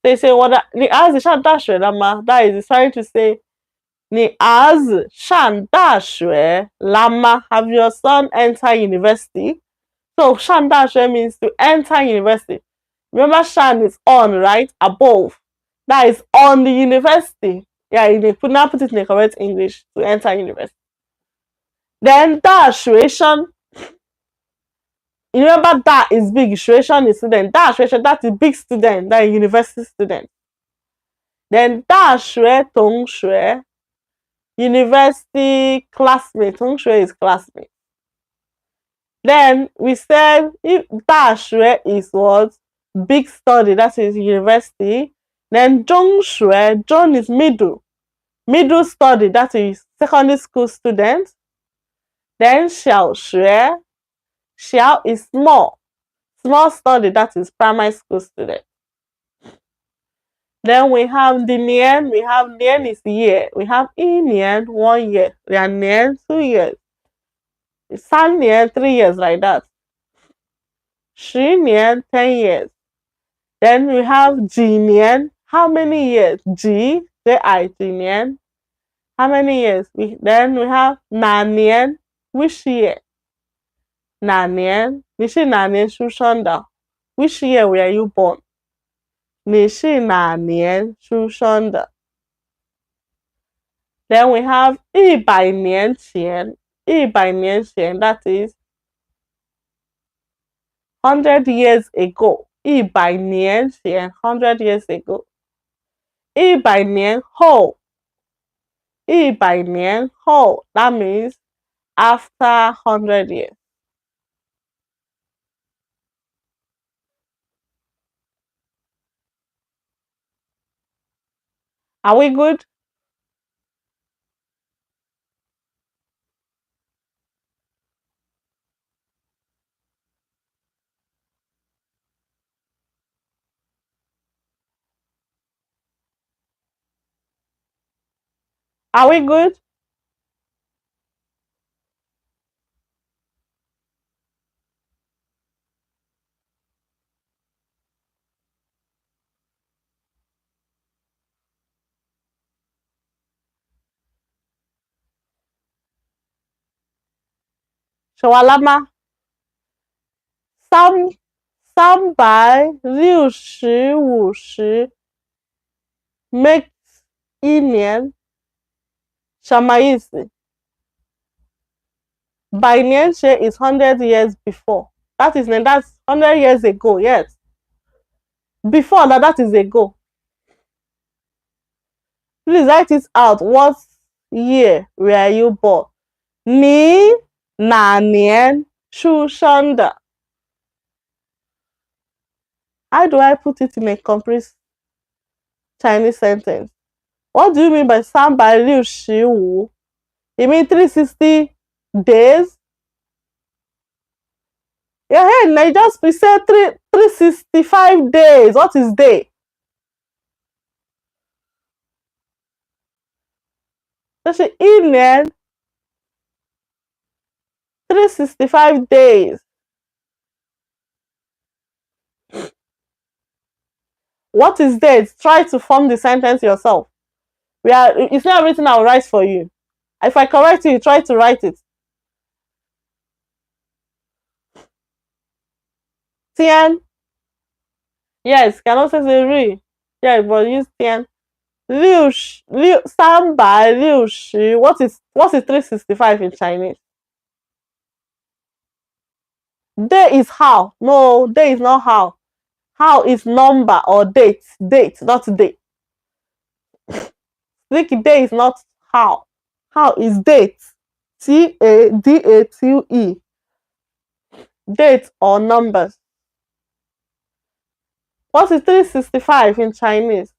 They say what the as shan dash lama. That is trying to say 你儿子上大学了吗? Have your son enter university? So 上大学 means to enter university. Remember, shan is on, right? Above. That is on the university. Yeah, you now put it in the correct English to enter university. Then 大学生. You remember that is big. 学生 is student. 大学生 that is big student. That is university student. Then 大学同学. University classmate, 同学 is classmate. Then we said if 大学 is what? Big study, that is university. Then 中学, 中 is middle. Middle study, that is secondary school student. Then 小学, 小 is small. Small study, that is primary school student. Then we have the nian. We have nian is year. We have 一年 1 year. 两年 2 years. 3年 3 years like that. 10年 10 years. Then we have 几年 how many years? 几 几年 how many years? Then we have 哪年 which year? 哪年你是哪年出生的 which year were you born? 你是哪年出生的 Then we have 100年前100年前 that is 100 years ago. 100年前 100 years ago. 100年后100年后 that means after 100 years. Are we good? Are we good? Shawalama. 350 makes 1年 什么意思 ？By 年学 is 100 years before. That's 100 years ago. Yes. Before that is ago. Please write it out. What year were you born? 你哪年出生的 How do I put it in a complete Chinese sentence? What do you mean by 365? You mean 360 days? Yeah, hey, I just said 365 days. What is day? 这是一年 365 days. What is date? Try to form the sentence yourself. It's not everything I'll write for you. If I correct you, try to write it. 天 Yes, can also say 日 Yeah, but use 天 360 What is 365 in Chinese? Day is how. No, day is not how. How is number or date. Date, not day. Think day is not how. How is date. T-A-D-A-T-E. Date or numbers. What is 365 in Chinese?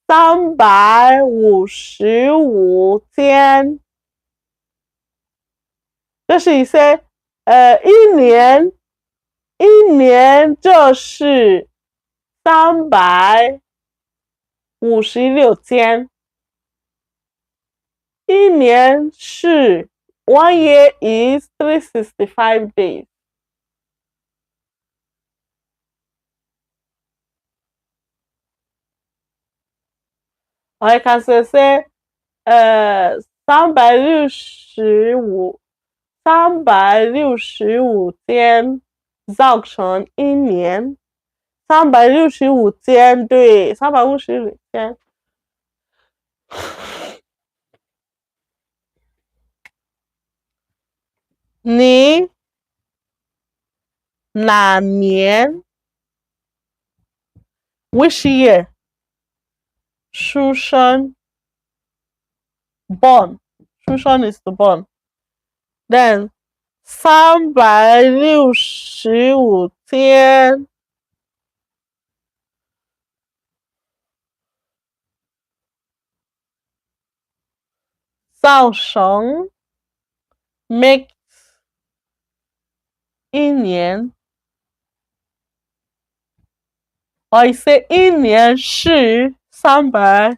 365天。就是一些一年就是356天。一年是 one year is 365 days. Or I can say 365天造成一年。365天，对，355天。你哪年 which year 出生 born 出生 is to born then 365天造成 makes 一年 or I say 一年是365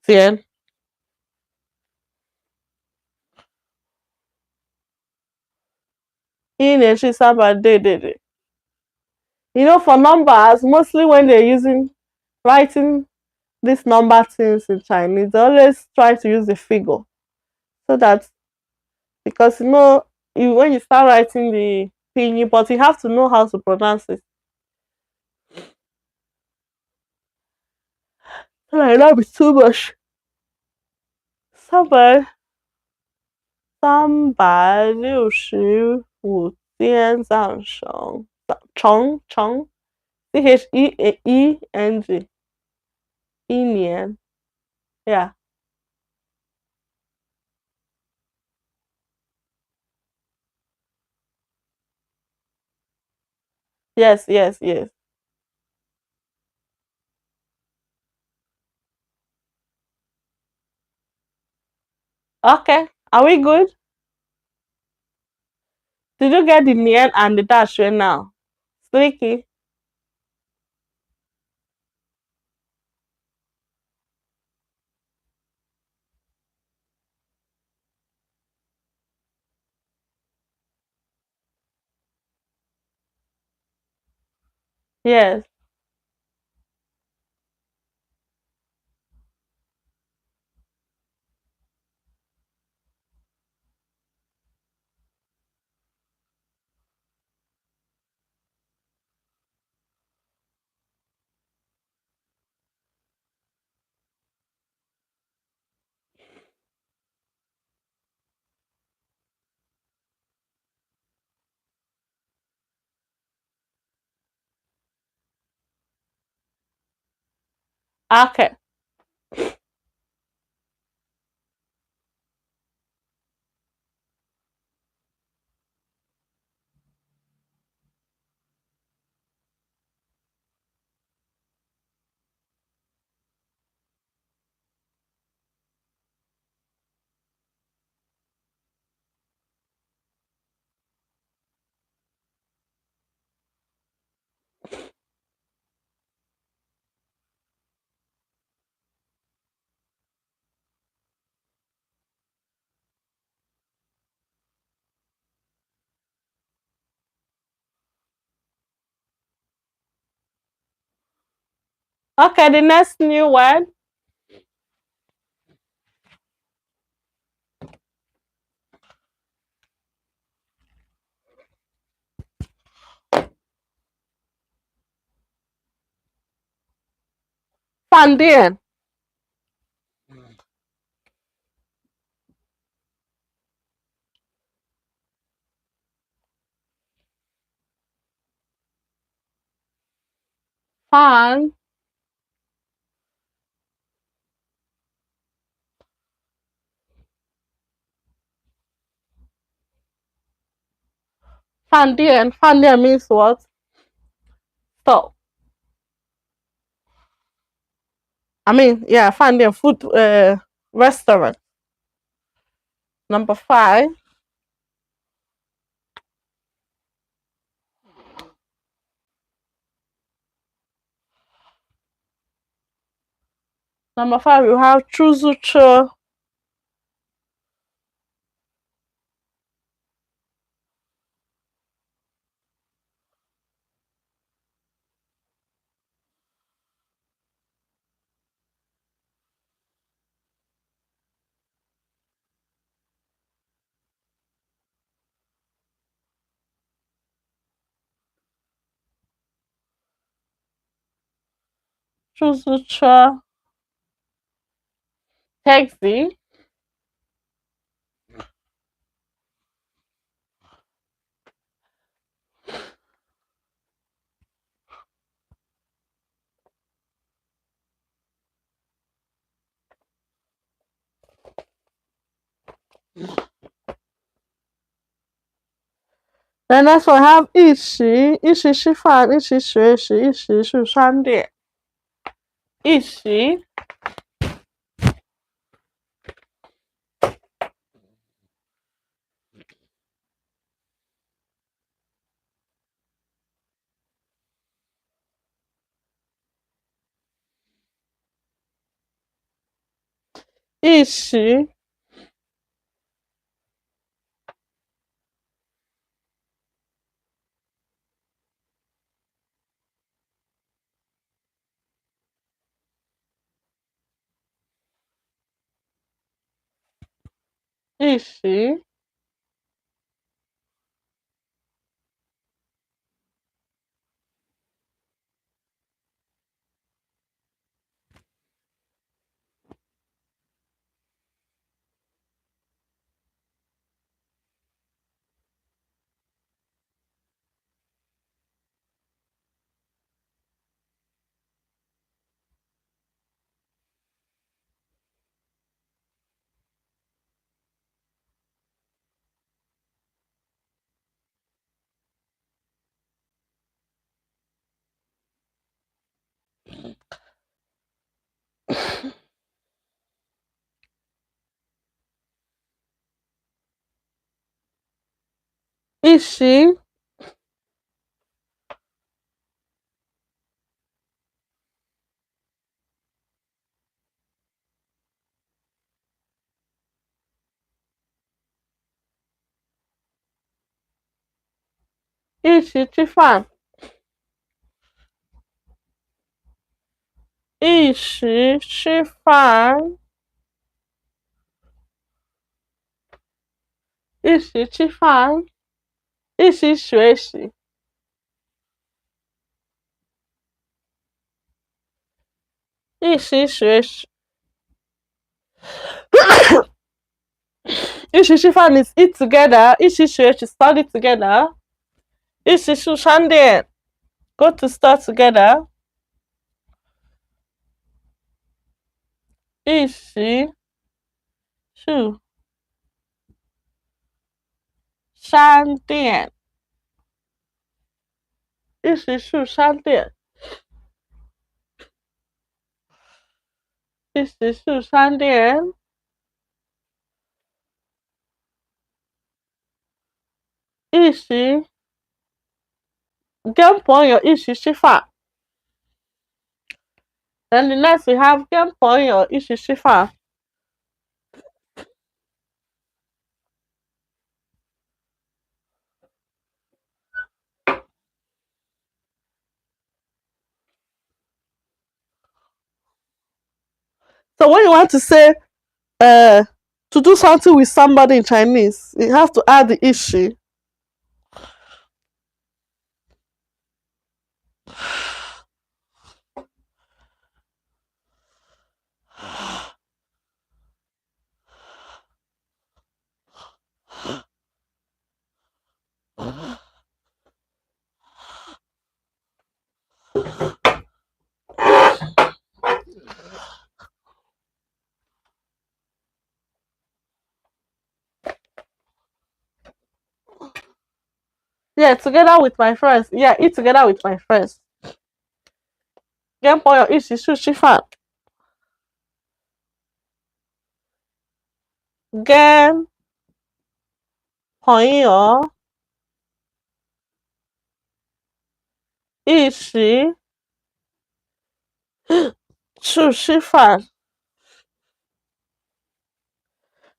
天。一年是300，对对对。You know, for numbers, mostly when they're writing these number things in Chinese, they always try to use the figure. So that, because when you start writing the pinyin, but you have to know how to pronounce it. Like that be too much. 365天上升乘 CHEENG 一年 Yeah. Yes, yes, yes. Okay. Are we good? Did you get the Nien and the dash right now? Slicky. Yes. Okay. Okay, the next new word. Fandien. Fan. Fandien. Fandien means what? So, yeah, Fandien food restaurant. Number 5. Number 5, you have Chuzucho. Chuzucho. Taxi. Then next one have 一席，一席吃饭，一席学习，一席去商店。一席，一席，一席，一席，一席吃饭，一席吃饭，一席吃饭，一席学习，一席学习。一席吃饭 is eat together. 一席学习 study together. 一起去商店 go to store together. 一起去商店，一起去商店，一起去商店，一起跟朋友一起吃饭。Then the next we have 跟朋友一起吃饭。So when you want to say to do something with somebody in Chinese, you have to add the ishi. Yeah, together with my friends. Yeah, eat together with my friends. 跟朋友一起去吃饭。跟朋友一起去吃饭。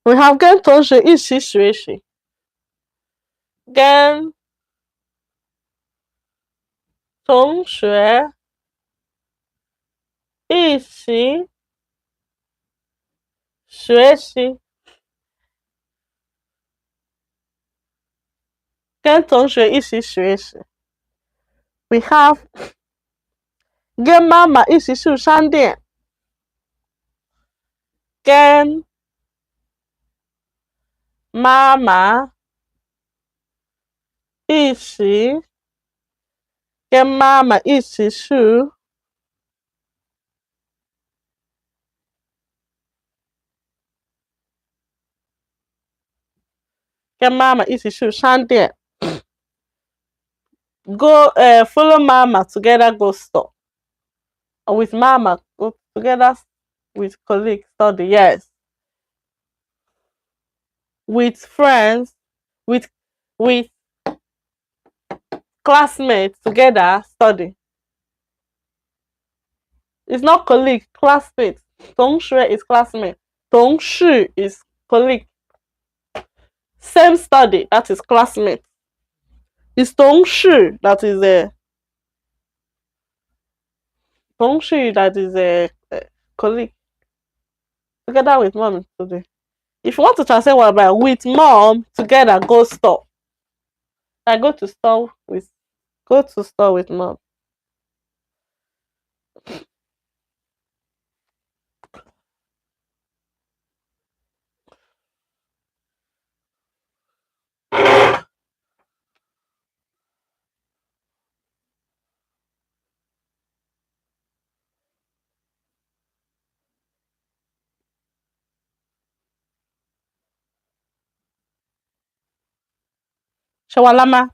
We have 跟同学一起学习。跟同学一起学习。跟同学一起学习。We have 跟妈妈一起去商店。跟妈妈一起，跟妈妈一起去，跟妈妈一起去商店。Go follow mama together go store. Or with mama go together with colleagues study. Yes. With friends, with with classmates together study. It's not colleague, classmates. 同学 is classmate. 同事 is colleague. Same study, that is classmate. It's 同事 that is a 同事 that is a colleague. Together with mom today. If you want to translate what about with mom together go store. I go to store with mom. Shawalama.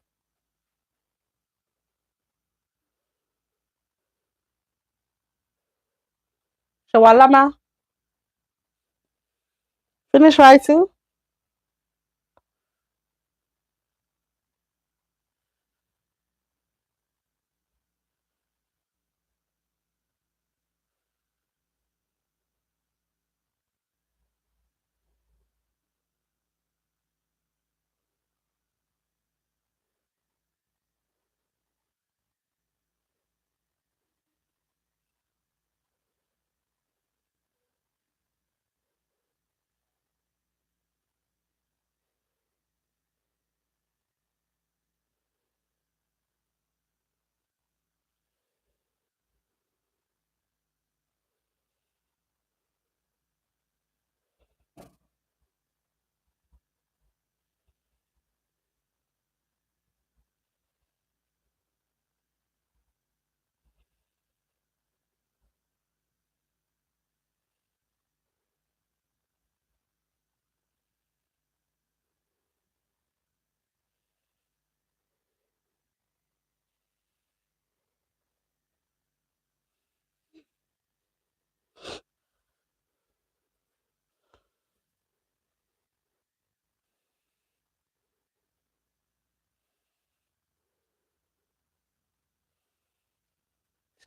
Shawalama. Finish writing.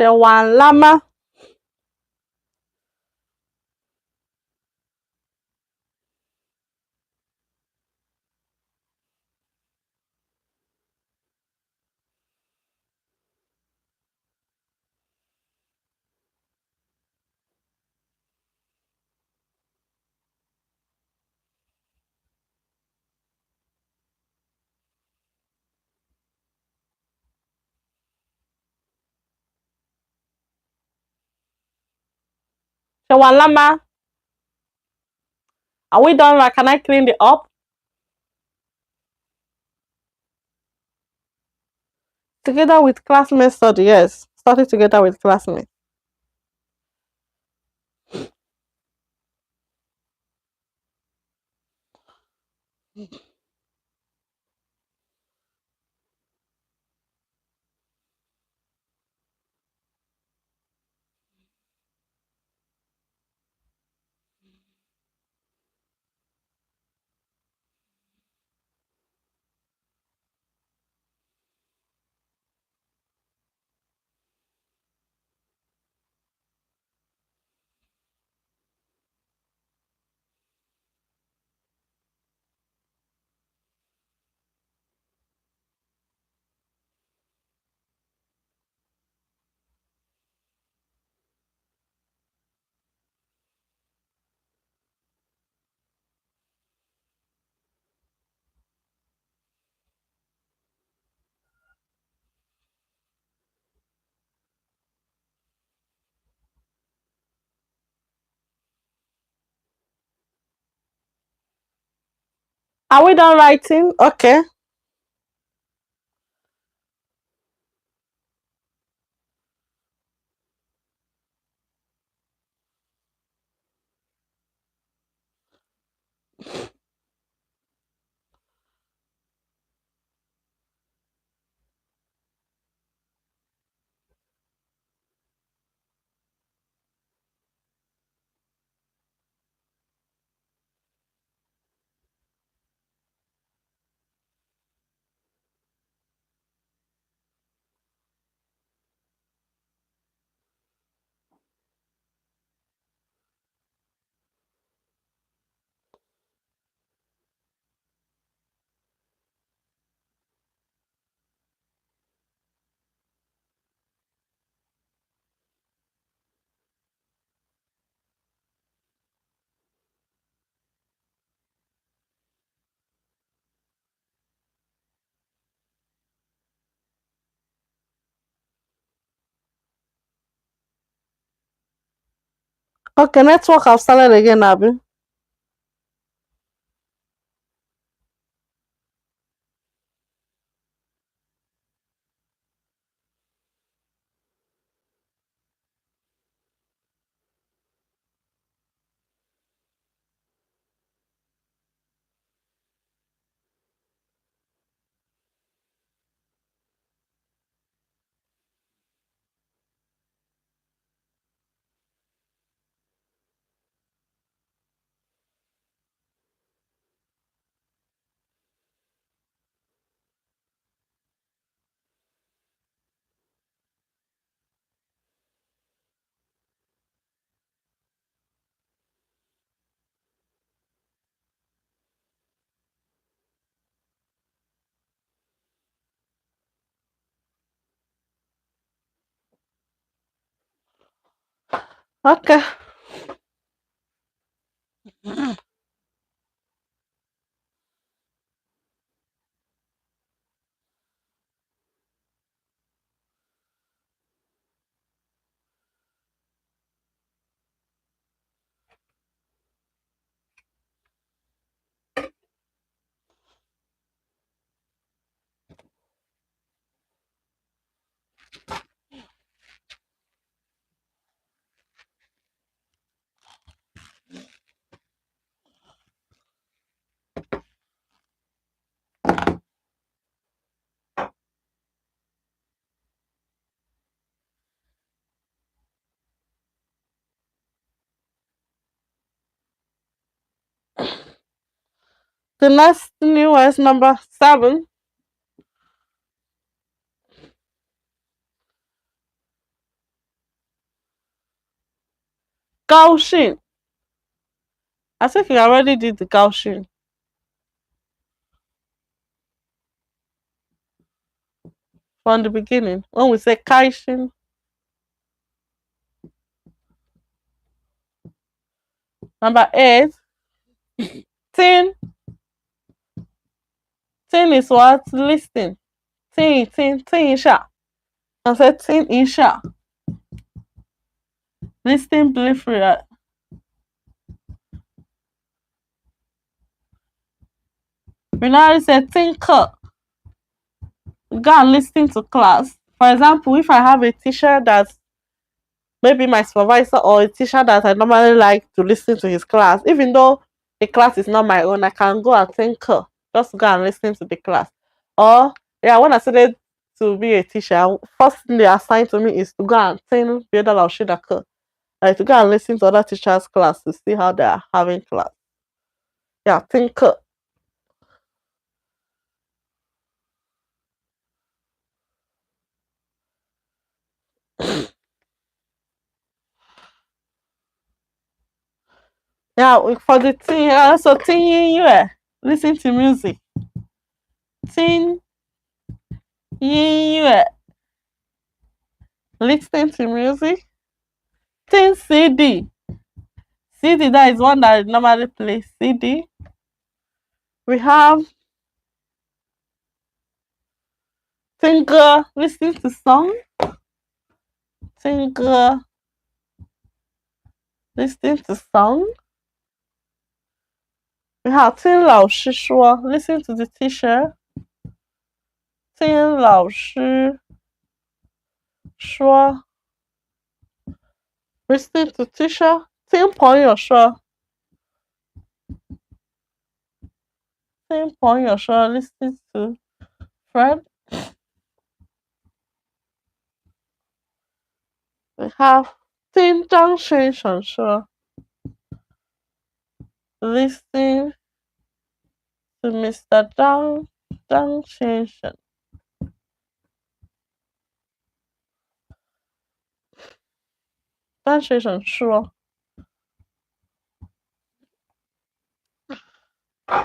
吃完了吗？吃完了吗？ Are we done? Can I clean it up? Together with classmates study, yes. Study together with classmates. Are we done writing? Okay. Okay, network have started again, Abby. Okay. The next new is number 7. 高兴. I think you already did the 高兴 from the beginning. When we say 开心. Number 8. Tin. Tin is what? Listen. Tin 一下. I said tin 一下. Listen briefly. We now say tin 课. Go and listen to class. For example, if I have a teacher that's maybe my supervisor or a teacher that I normally like to listen to his class, even though the class is not my own, I can go and think just go and listen to the class. Or yeah, when I started to be a teacher, first thing they assigned to me is to go and think like to go and listen to other teachers' class to see how they are having class. Yeah, think. Yeah, for the thing, also thing you listen to music. Thing you listen to music. Thing CD. CD, that is one that normally plays CD. We have singer, listen to song. Singer, listen to song. We have 听老师说, listen to the teacher. 听老师说, listen to teacher. 听朋友说, 听朋友说, listen to friend. We have 听张先生说, listen to Mr. Zhang先生. Zhang先生说.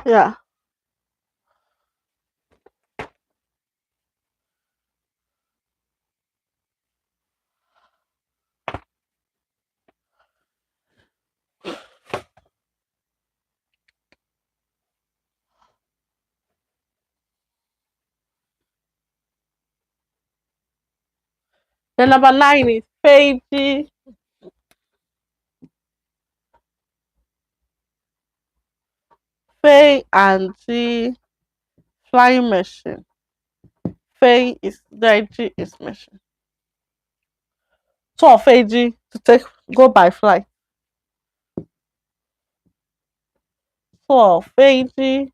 Yeah. Then number 9 is 飞机. Fei and G, flying machine. Fei is the G is machine. 坐飞机 to go by flight. 坐飞机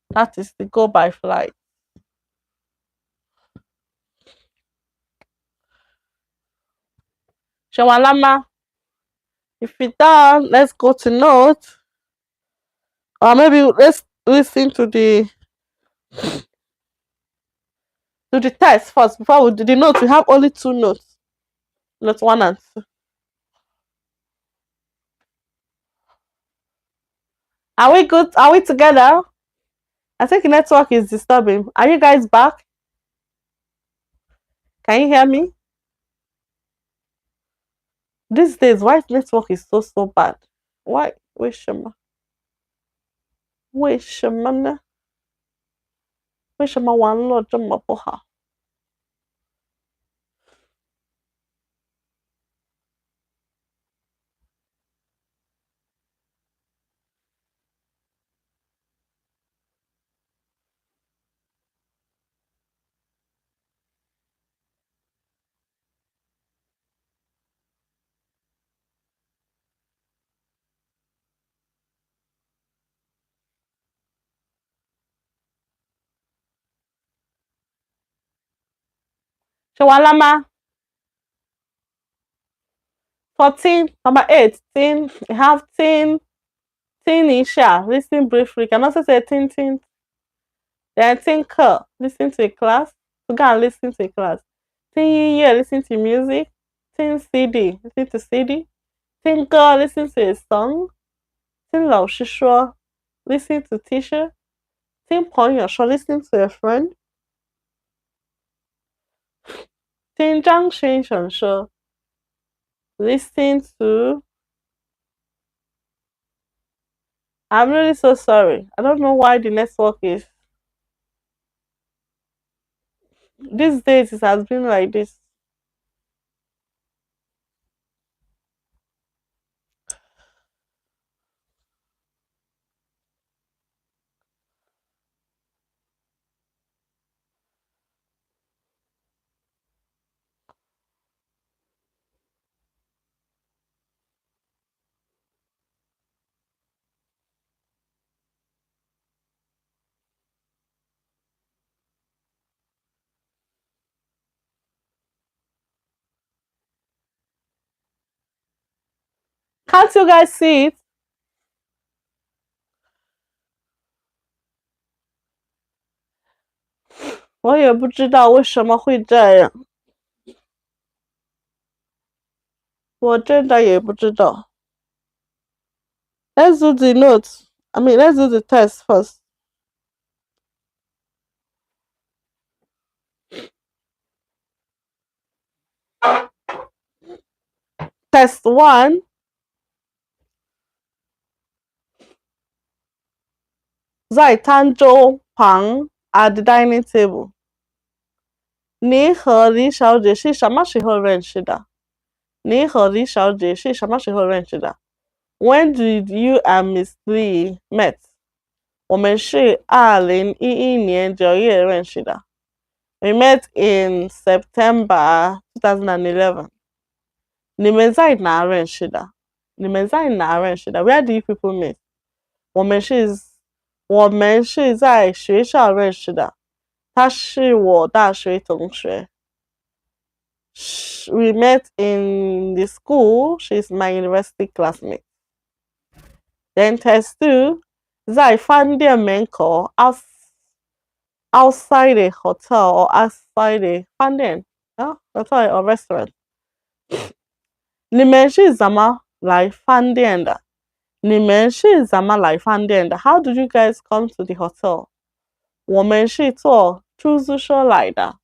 that is to go by flight. Shawalama. If you're done, let's go to notes. Or maybe let's listen to the test first before we do the notes. We have only 2 notes. Note 1 and 2. Are we good? Are we together? I think network is disturbing. Are you guys back? Can you hear me? These days, why network is so bad? Why? Wait, Shema. Wait, Shema. Wait, Shema. One Lord, Shema, Poha. Shawalama. 14. Number 8. Tin. We have tin. Tin Isha. Listen briefly. You can also say tin. Then tinker. Listen to a class. To go and listen to a class. Tin yeah. Listen to music. Tin CD. Listen to CD. 听歌 listen to a song， 听老师说 listen to teacher， 听朋友说 listen to a friend， 听张先生说 listen to. I'm really so sorry. I don't know why the network is. These days it has been like this. Can't you guys see it? 我也不知道为什么会这样，我真的也不知道。Let's do the notes. Let's do the test first. Test 1. 在餐桌旁 at the dining table. 你和李小姐是什么时候认识的？你和李小姐是什么时候认识的？ When did you and Miss Lee met? 我们是2011年9月认识的。We met in September 2011. 你们在哪认识的？你们在哪认识的？ Where do you people meet? 我们是在学校认识的。他是我大学同学。We met in the school. She's my university classmate. Then test 2. 在饭店门口 outside a hotel or outside a 饭店 hotel or restaurant. 你们是怎么来饭店的？你们是怎么来饭店的？ How did you guys come to the hotel? 我们是坐出租车来的。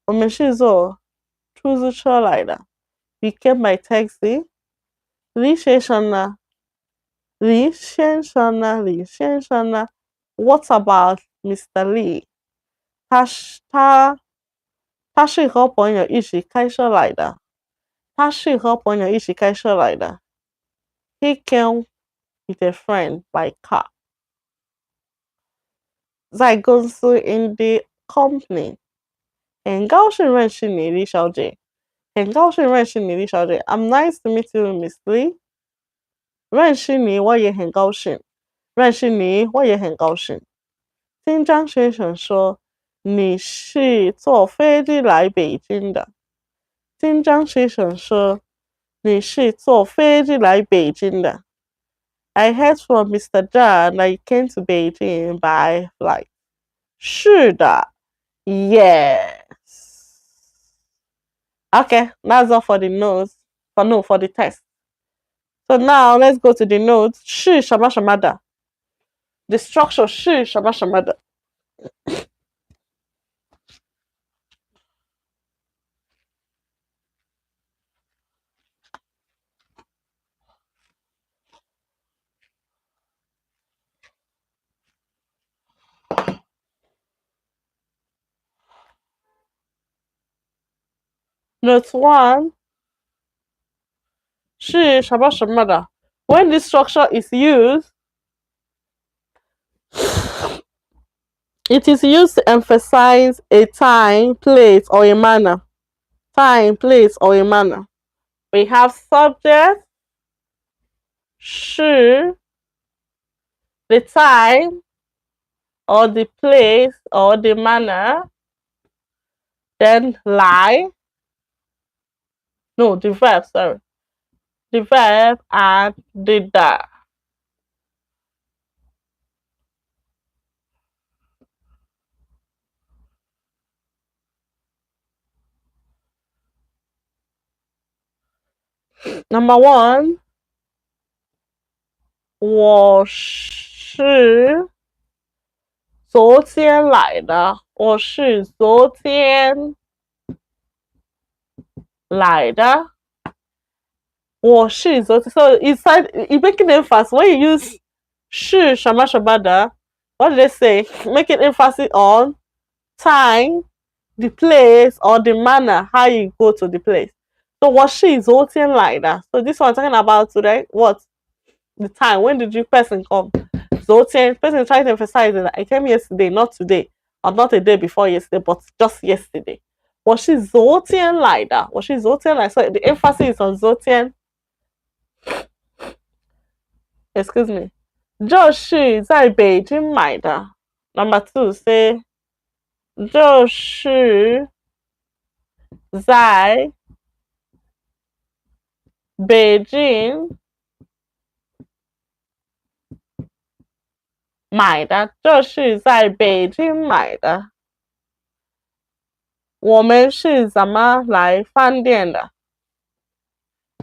我们是坐出租车来的。We came by taxi. 李先生呢？李先生呢？李先生呢？ What about Mr. Lee? 他是和朋友一起开车来的。他是和朋友一起开车来的。He came with a friend by car. 在公司 in the company. 很高兴认识你，李小姐。很高兴认识你，李小姐。I'm nice to meet you, Miss Lee. 认识你我也很高兴。认识你我也很高兴。听张先生说，你是坐飞机来北京的。听张先生说，你是坐飞机来北京的。I heard from Mr. Zhang that you came to Beijing by flight. 是的 Yes. Okay, that's all for the notes. For the test. So now let's go to the notes. 是什么什么的 The structure 是什么什么的 Note 1. 是什么什么的 When this structure is used, it is used to emphasize a time, place, or a manner. Time, place, or a manner. We have subject, 是, the time, or the place, or the manner. Then lie. No, the verb, sorry. The verb and the da. Number 1. 我是昨天来的。我是昨天来的。我是昨天。So you making emphasis when you use 是什么什么的. What did they say? Making emphasis on time, the place, or the manner how you go to the place. So 我是昨天来的. So this one talking about today. What? The time. When did you person come? 昨天 person trying to emphasize that I came yesterday, not today, or not a day before yesterday, but just yesterday. 我是昨天来的。我是昨天来。So the emphasis is on 昨天. Excuse me. 这是在北京买的。Number 2 say 这是在北京买的。这是在北京买的。我们是怎么来饭店的？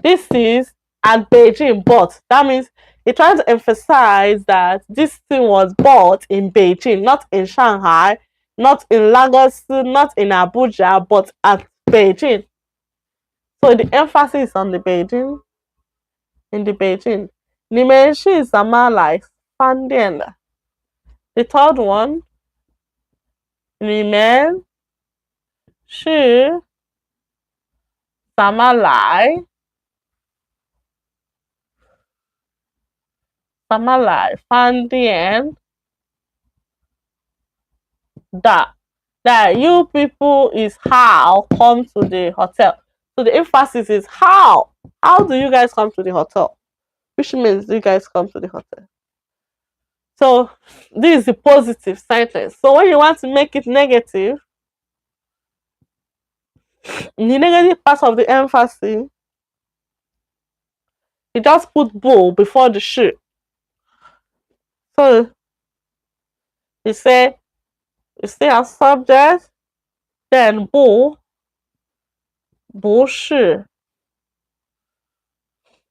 This is at Beijing bought. That means he trying to emphasize that this thing was bought in Beijing, not in Shanghai, not in Lagos, not in Abuja, but at Beijing. So the emphasis on the Beijing. In the Beijing. 你们是怎么来饭店的? The third one. 你们是怎么来饭店的? That you people is how come to the hotel. So the emphasis is how. How do you guys come to the hotel? Which means you guys come to the hotel. So this is the positive sentence. So when you want to make it negative, the negative part of the emphasis, you just put bo before the shi. So you say as subject, then bo, 不是,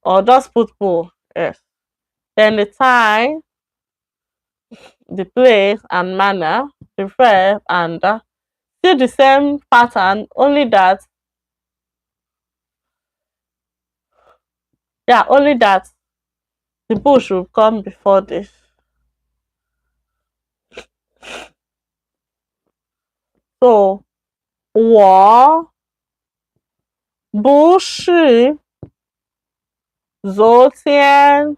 or just put bo, yes. Then the time, the place and manner, the verb and still the same pattern, only that the bush will come before this. So 我不是昨天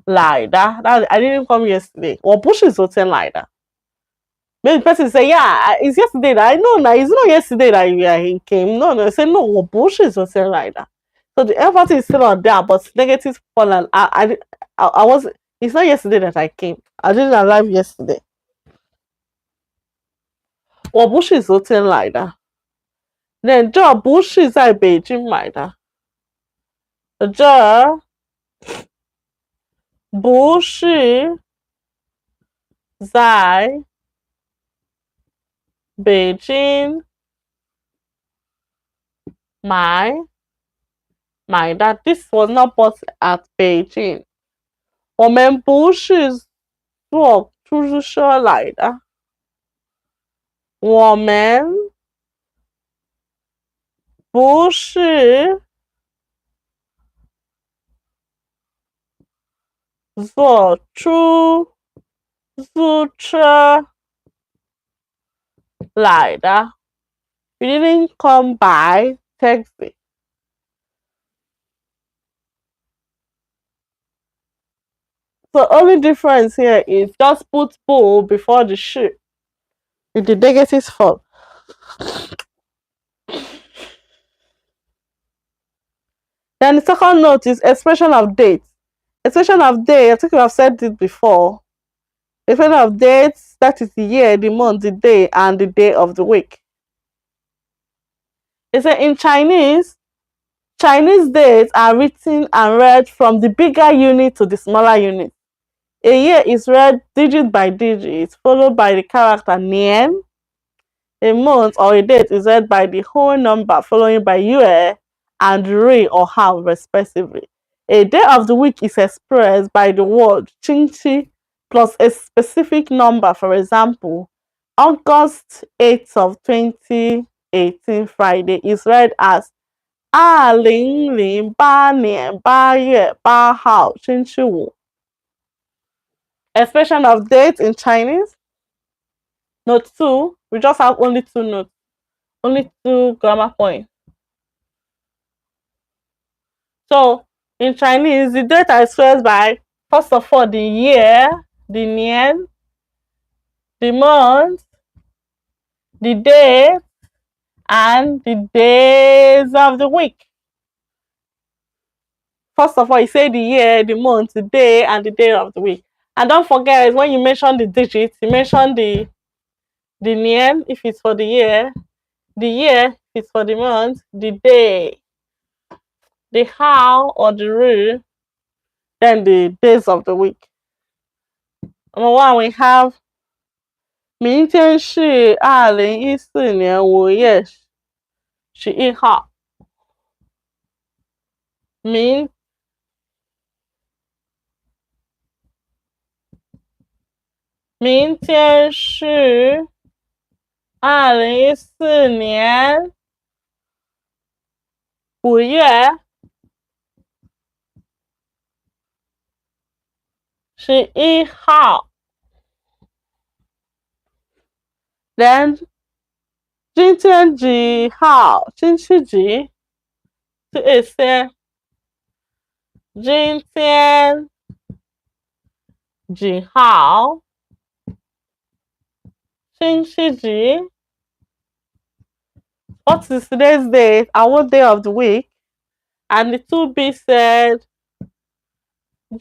来的. I didn't come yesterday. 我不是昨天来的. Maybe the person say, yeah, it's yesterday that I know now. It's not yesterday that he came. No. Say no, 我不是昨天来的. So the emphasis is still on there, but negative pollen. I was. It's not yesterday that I came. I didn't arrive yesterday. 我不是昨天来的。Then 这不是在北京买的。这不是在北京买的。This was not bought at Beijing. 我们不是坐出租车来的。我们不是坐出租车来的. You didn't come by taxi. So only difference here is just put bo before the shi in the negative form. Then the second note is expression of date. Expression of date, I think we have said it before. Expression of dates, that is the year, the month, the day, and the day of the week. It said in Chinese dates are written and read from the bigger unit to the smaller unit. A year is read digit by digit, followed by the character nian. A month or a date is read by the whole number, following by yue and ri or how, respectively. A day of the week is expressed by the word chinchi plus a specific number. For example, August 8th of 2018 Friday is read as 2008年8月8号 星期五. Expression of date in Chinese. Note 2. We just have only 2 notes. Only 2 grammar points. So, in Chinese, the date are expressed by, first of all, the year, the nian, the month, the day, and the days of the week. First of all, you say the year, the month, the day, and the day of the week. And don't forget, when you mention the digits, you mention the nian if it's for the year if it's for the month, the day, the how or the ru, then the days of the week. Number 1, we have 明天是2014年5月11号. 明天是2014年5月11号. Then 今天几号？星期几？这一些今天几号？星期几？ What is today's date? And what day of the week? And the 2B said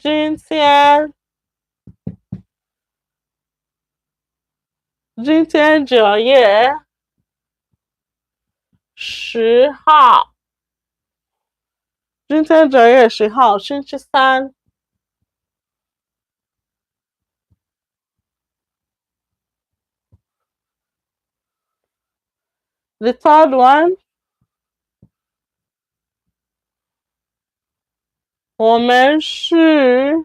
今天9月10号. 今天9月10号，星期三. The third one, 我们是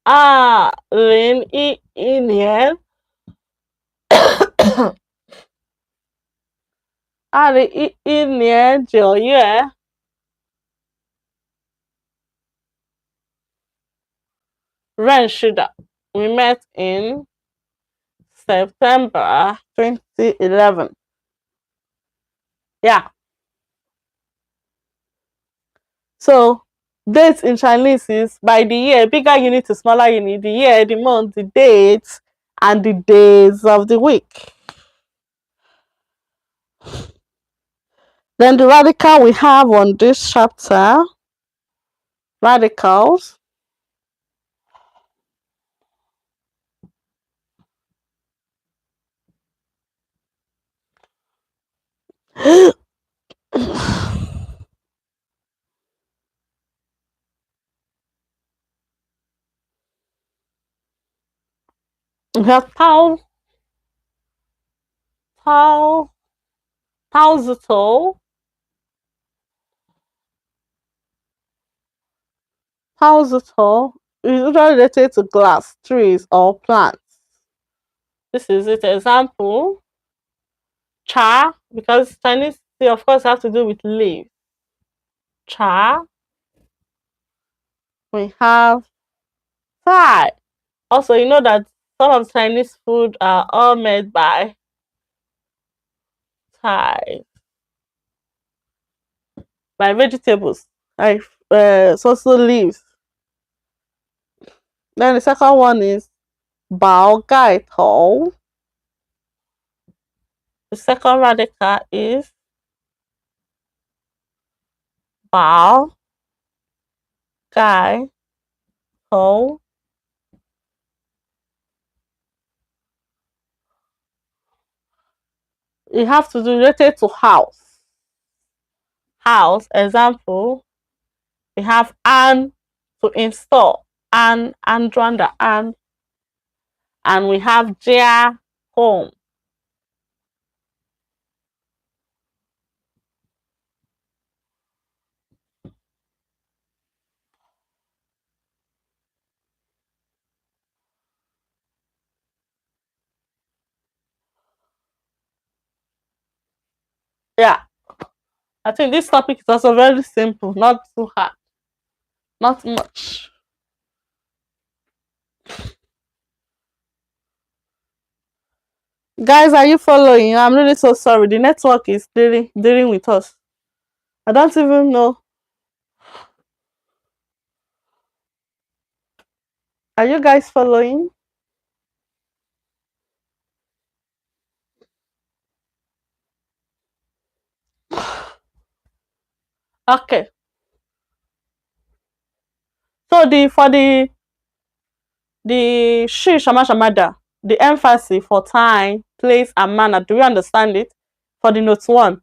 2011年9月认识的. We met in September 2011. Yeah. So, dates in Chinese is by the year, bigger unit to smaller unit, the year, the month, the dates, and the days of the week. Then the radical we have on this chapter, radicals. We have Tao, Zito, is usually related to glass, trees, or plants. This is it. Example, cha, because Chinese, of course, have to do with leaves. Cha. We have Thai. Also, you know that some of Chinese food are all made by Thai, by vegetables, like also leaves. Then the second one is Bao Gai Tou. The second radical is Bao Gai Tou. You have to do related to house. House, example, we have an to install, and rwanda an, and we have jia, home. Yeah, I think this topic is also very simple, not too hard, not much. Guys, are you following? I'm really so sorry. The network is dealing with us. I don't even know. Are you guys following? Okay. So the she shama shamada, the emphasis for time, place, and manner. Do you understand it? For the note one,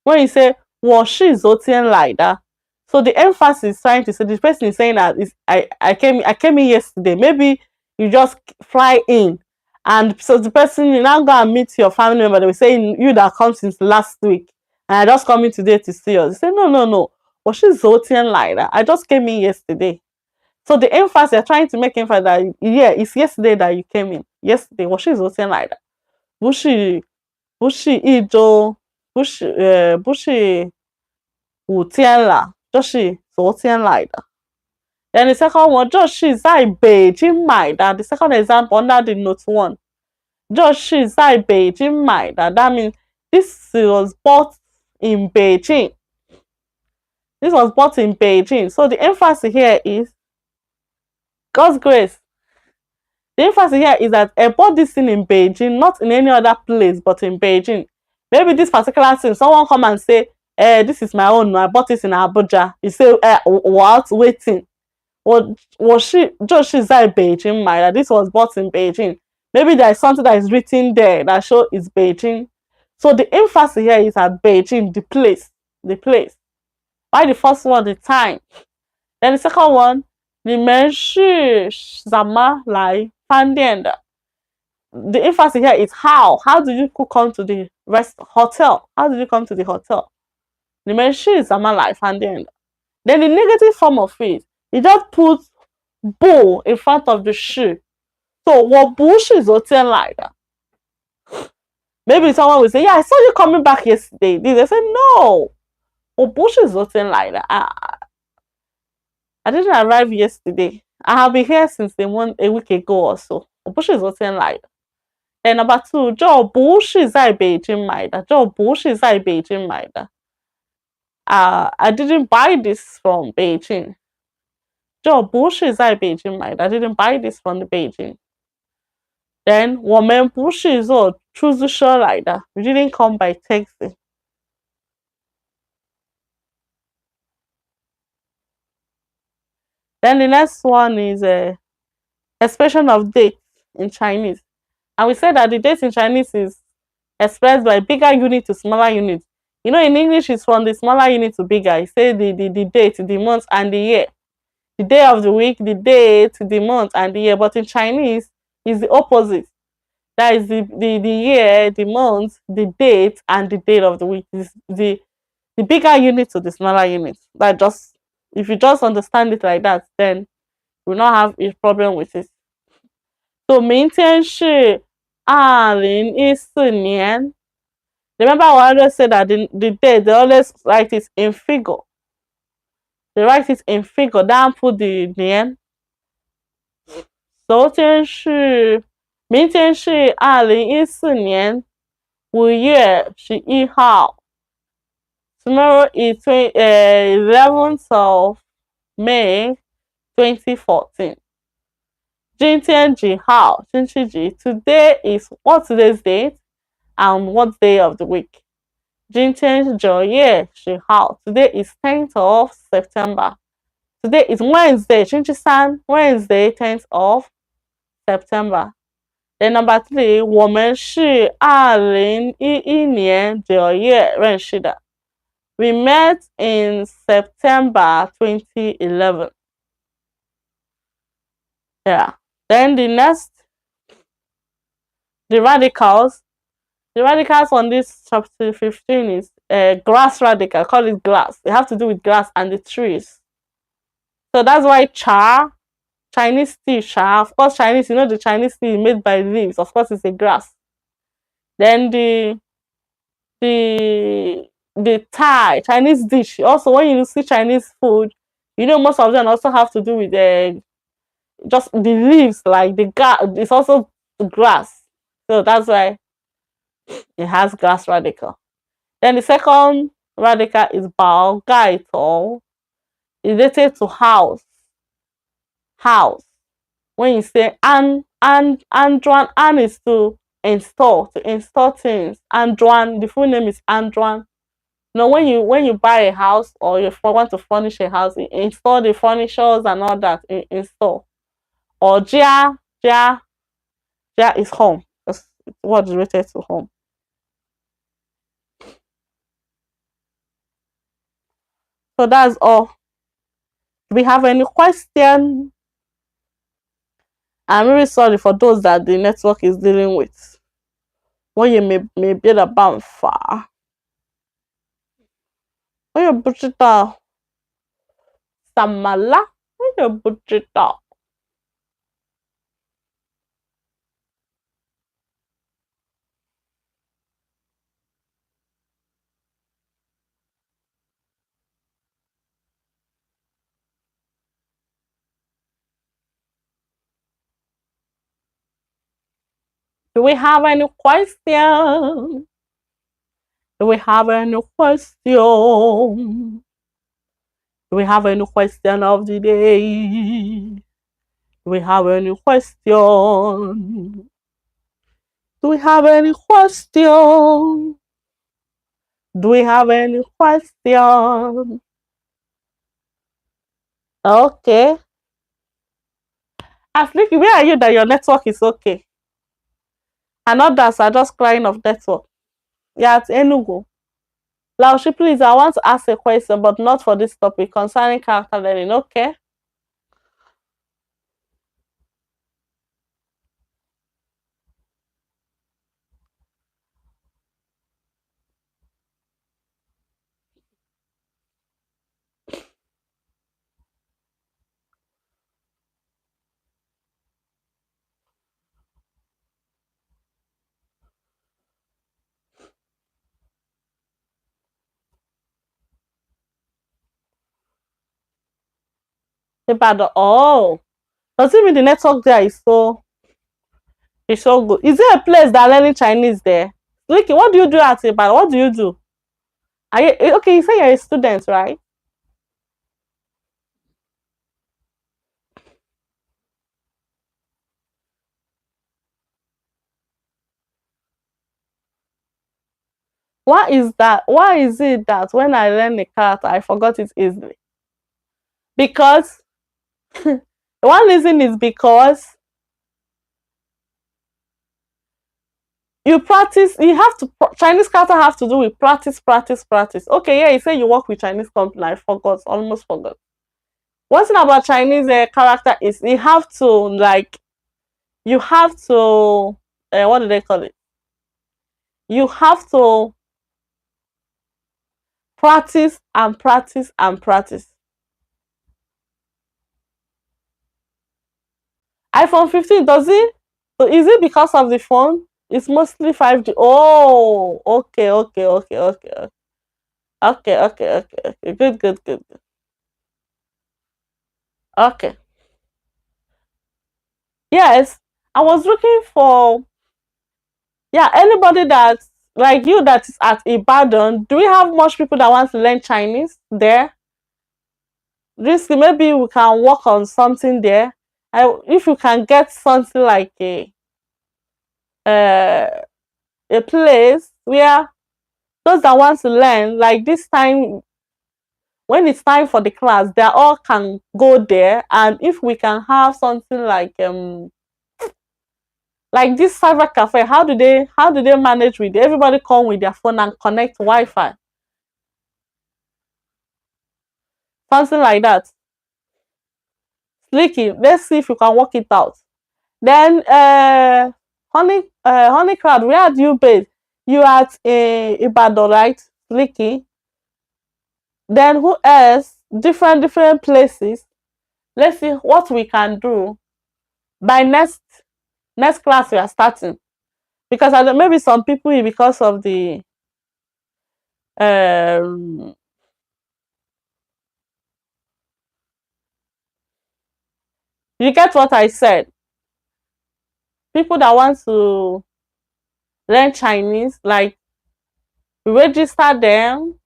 when you say was she zotien like that, so the emphasis is trying to say the person is saying that is I came in yesterday. Maybe you just fly in, and so the person you now go and meet your family member. They will say you that come since last week, and I just coming today to see us. You say no. Was she zotien like that? I just came in yesterday. So the emphasis they're trying to make emphasis that yeah, it's yesterday that you came in. Yesterday, was she zotien like that? Bushi bushi ijo bushi 5天了，这是昨天来的。Then the second one, 这是在北京买的。The second example under the note one, 这是在北京买的。That means this was bought in Beijing. This was bought in Beijing. So the emphasis here is God's grace. The emphasis here is that I bought this thing in Beijing, not in any other place, but in Beijing. Maybe this particular thing, someone come and say, this is my own. I bought this in Abuja. You say, what? Waiting. Was she just she's at Beijing, my that this was bought in Beijing. Maybe there is something that is written there that shows it's Beijing. So the emphasis here is at Beijing, the place. The place. Why the first one, the time? Then the second one, 你们是怎么来饭店的? The emphasis here is how. How did you come to the hotel? How did you come to the hotel? 你们是怎么来饭店的? Then the negative form of it, you just put 不 in front of the 是. So 我不是昨天来的. Maybe someone will say, yeah, I saw you coming back yesterday. They say, no, 我不是昨天来的. I didn't arrive yesterday. I have been here since a week ago or so. 我不是昨天来的. And number two, 这不是在北京买的. 这不是在北京买的. I didn't buy this from Beijing. 这不是在北京买的. I didn't buy this from the Beijing. Then 我们不是坐出租车来的. We didn't come by taxi. Then the next one is expression of date in Chinese. And we said that the date in Chinese is expressed by bigger unit to smaller unit. You know, in English, it's from the smaller unit to bigger. You say the date, the month, and the year. The day of the week, the date, the month, and the year. But in Chinese, it's the opposite. That is the year, the month, the date, and the date of the week. It's the bigger unit to the smaller unit. That just, if you just understand it like that, then you will not have a problem with it. So 明天是2014年. Remember, I always said that the date, they always write it in figure. They write it in figure, then put the 年. 明天是2014年5月11号. Tomorrow is 11th of May 2014. 今天几号? 星期几? Today is what today's date and what day of the week? 今天是9月10号. Today is 10th of September. Today is Wednesday. 星期三 Wednesday 10th of September. Then number 3, 我们是2011年9月认识的. We met in September 2011. Yeah. Then the next, the radicals. The radicals on this chapter 15 is grass radical. I call it glass. They have to do with grass and the trees. So that's why Chinese tea, cha. Of course, Chinese, you know, the Chinese tea is made by leaves. Of course, it's a grass. Then the the Thai Chinese dish. Also, when you see Chinese food, you know most of them also have to do with the just the leaves, like the grass. It's also grass, so that's why it has grass radical. Then the second radical is Balgaitol, related to house. House. When you say Andron, An is to install things. Andron, the full name is Andron. Now, when you buy a house or you want to furnish a house, install the furnitures and all that. Install. Or Jia is home. That's what is related to home. So that's all. Do we have any question? I'm really sorry for those that the network is dealing with. When you may be the bound far. When you put it out, Samala, when you put it out. Do we have any question? Do we have any question? Do we have any question of the day? Do we have any question? Do we have any question? Do we have any question? Okay. Asliki, where are you that your network is okay? And others are just crying of network. Yeah, at Enugu. Laushi, please, I want to ask a question, but not for this topic concerning character learning, okay? Ibadan. Oh, does it mean the network there is so good? Is there a place that learning Chinese there? Liki, what do you do at Ibadan? What do you do? Are you okay? You say you're a student, right? Why is that? Why is it that when I learn a character, I forgot it easily? Because one reason is because you practice. You have to Chinese character have to do with practice, practice, practice. Okay, yeah, you say you work with Chinese company. I forgot, almost forgot. One thing about Chinese character is you have to what do they call it? You have to practice and practice and practice. iPhone 15, does it? So is it because of the phone? It's mostly 5G. Oh, okay, okay, okay, okay. Okay, okay, okay, okay. Good, good, good, good. Okay. Yes, I was looking for anybody that's like you that is at Ibadan. Do we have much people that want to learn Chinese there? Risky, maybe we can work on something there. If you can get something like uh, a place where those that want to learn, like this time when it's time for the class, they all can go there. And if we can have something like this cyber cafe, how do they manage with it? Everybody come with their phone and connect Wi-Fi, something like that. Slicky, let's see if you can work it out. Then honey crowd, where are you based? You at Ibadan, right? Slicky. Then who else? Different places. Let's see what we can do by next class we are starting. Because maybe some people because of the um you get what I said? People that want to learn Chinese, like, register them.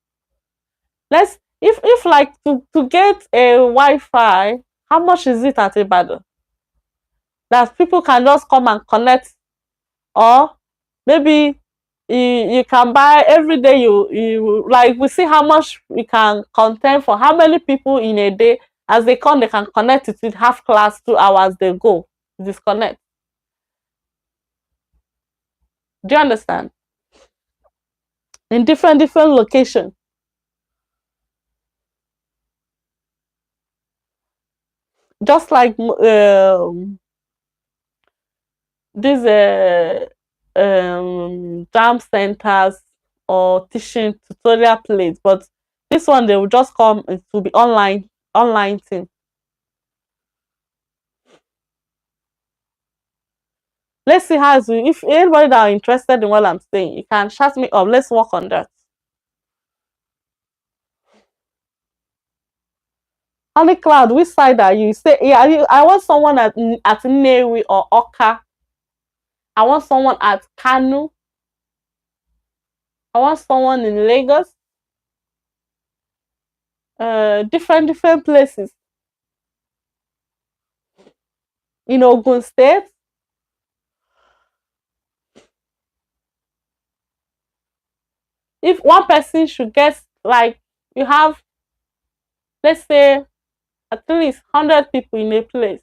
Let's if like to get a Wi-Fi, how much is it at Ibadan? That people can just come and connect, or maybe you can buy every day. You like, we see how much we can contain for how many people in a day. As they come, they can connect it with half class, 2 hours, they go disconnect. Do you understand? In different locations. Just like these jam centers or teaching tutorial plates, but this one they will just come, it will be online thing. Let's see how if anybody that are interested in what I'm saying, you can chat me up. Let's work on that. On the cloud, which side are you? Say, yeah, I want someone at Nnewi or Oka. I want someone at Kanu. I want someone in Lagos. Different places. In Ogun State. If one person should get, like, you have, let's say, at least 100 people in a place.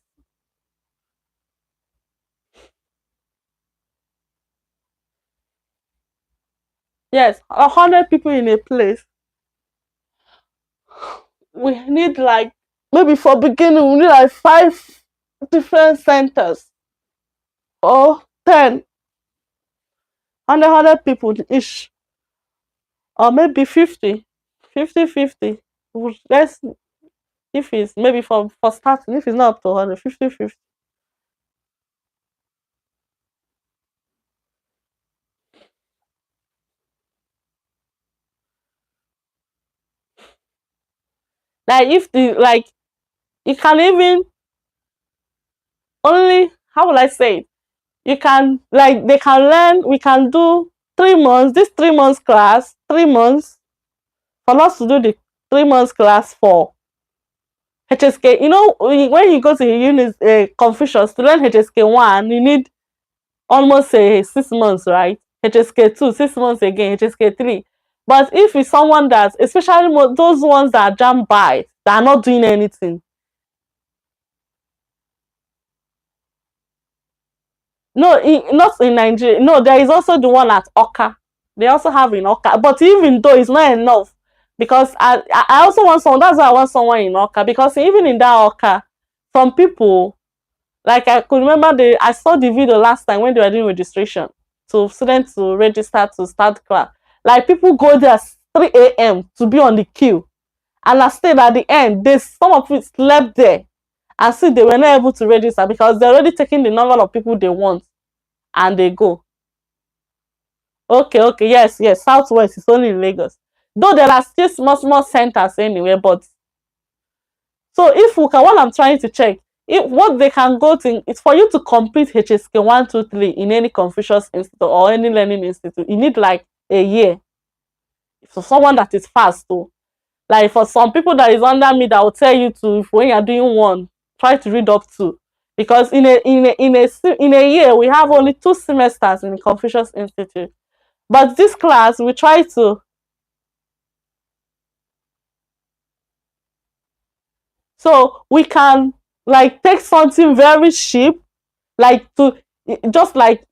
Yes, 100 people in a place. We need, like, maybe for beginning, we need like 5 different centers, or 10, 100 people each, or maybe 50, 50, 50. Let's, if it's maybe for starting, if it's not up to 100, 50, 50. Like, if the, like, you can even only, how will I say it? You can, like, they can learn, we can do 3 months, this 3 months class, 3 months, for us to do the 3 months class for HSK. You know, when you go to unit Confucius to learn HSK 1, you need almost 6 months, right? HSK 2, 6 months again, HSK 3. But if it's someone that, especially those ones that are jam by, that are not doing anything. No, not in Nigeria. No, there is also the one at Oka. They also have in Oka. But even though it's not enough, because I also want someone, that's why I want someone in Oka. Because even in that Oka, some people, like, I could remember I saw the video last time when they were doing registration to students to register to start class. Like, people go there 3 a.m. to be on the queue. And I stayed at the end. Some of it slept there. And see, they were not able to register because they're already taking the number of people they want. And they go. Okay, yes, Southwest is only in Lagos. Though there are still small centers anywhere, but so if we can, what I'm trying to check, if what they can go to, it's for you to complete HSK 1, 2, 3 in any Confucius Institute or any learning institute. You need like a year. For someone that is fast, too. Like, for some people that is under me, that will tell you to, if when you're doing one, try to read up to, because in a year we have only 2 semesters in the Confucius Institute. But this class, we try to, so we can, like, take something very cheap, like, to just like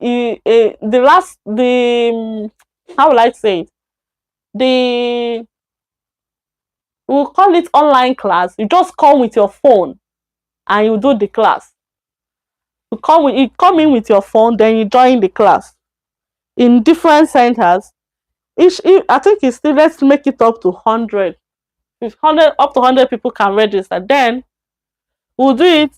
how will I say it? We'll call it online class. You just come with your phone and you do the class. You come in with your phone, then you join the class in different centers. I think it's still, let's make it up to 100. If 100, up to 100 people can register, then we'll do it.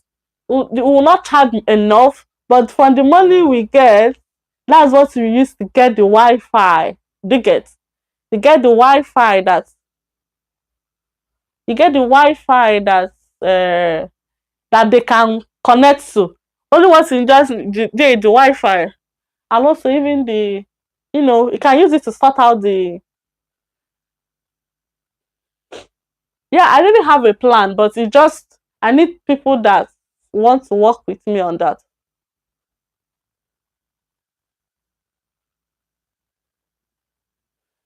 We will not charge enough, but from the money we get, that's what we use to get the Wi-Fi. They get. You get the Wi-Fi that that they can connect to. Only once you just the Wi-Fi, and also even the, you can use it to sort out the. Yeah, I didn't have a plan, but it just I need people that want to work with me on that.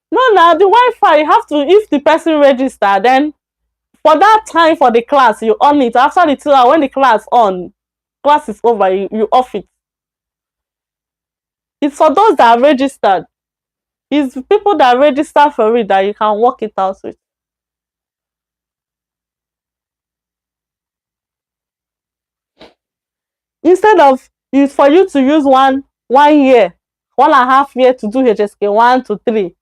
No, now the Wi-Fi you have to, if the person register, then for that time for the class you on it. After the 2 hour, when the class is over, you off it. It's for those that are registered. It's people that register for it that you can work it out with. Instead of for you to use 1 year, 1.5 year to do HSK 1 to 3,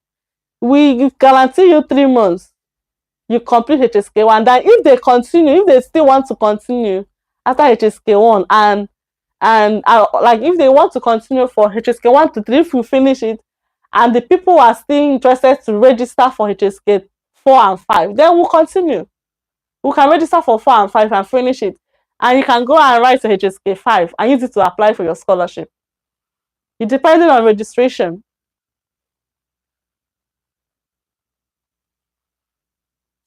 we guarantee you 3 months. You complete HSK 1. Then if they still want to continue after HSK 1, and like if they want to continue for HSK 1 to 3, if we finish it and the people are still interested to register for HSK 4 and 5, then we'll continue. We can register for 4 and 5 and finish it, and you can go and write to HSK 5 and use it to apply for your scholarship. It depends on registration.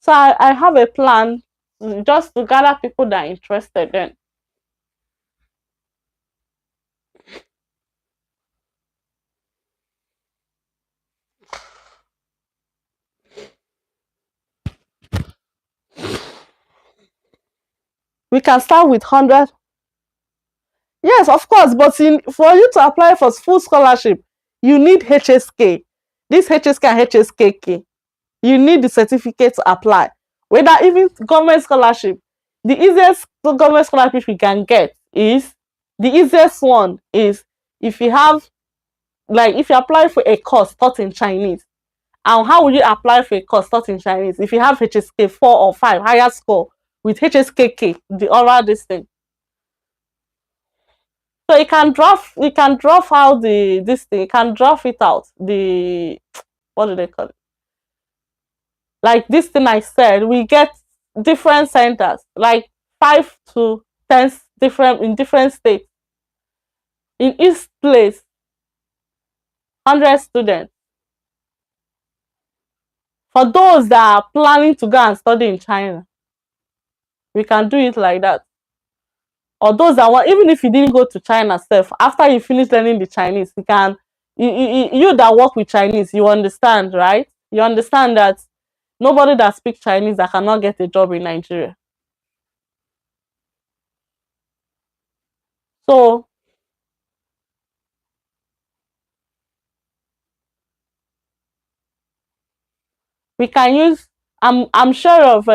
So I have a plan just to gather people that are interested. Then we can start with 100. Yes, of course, but for you to apply for full scholarship, you need HSK. This HSK and HSKK, you need the certificate to apply. Whether even government scholarship, the easiest government scholarship you can get is, the easiest one is if you have, like if you apply for a course taught in Chinese. And how will you apply for a course taught in Chinese? If you have HSK 4 or 5 higher score with HSKK, the oral this thing. So you can draft out this thing, you can draft it out. The what do they call it? Like this thing I said, we get different centers, like 5 to 10 different in different states. In each place, 100 students. For those that are planning to go and study in China, we can do it like that. Or those that want, even if you didn't go to China self, after you finish learning the Chinese, you can, you that work with Chinese, you understand, right? You understand that nobody that speaks Chinese that cannot get a job in Nigeria. So we can use, I'm sure of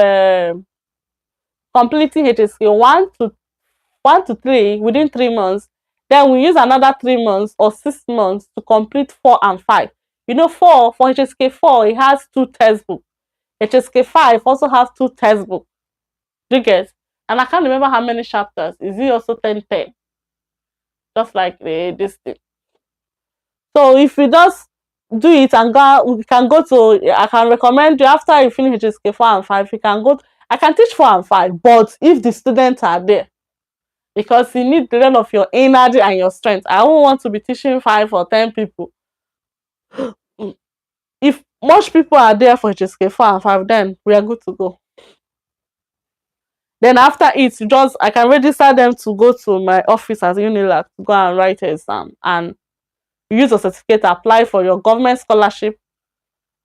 completing HSK 1 to 3 within 3 months. Then we use another 3 months or 6 months to complete 4 and 5. You know, for HSK 4, it has 2 textbooks. HSK 5 also has 2 textbooks. Do you get? And I can't remember how many chapters. Is it also 10? Just like this thing. So if you just do it and go, we can go to, I can recommend you after you finish HSK 4 and 5, you can go, I can teach 4 and 5, but if the students are there, because you need the level of your energy and your strength. I don't want to be teaching 5 or 10 people. If much people are there for HSK 4 and 5, then we are good to go. Then after it, I can register them to go to my office at Unilag to go and write an exam and use a certificate to apply for your government scholarship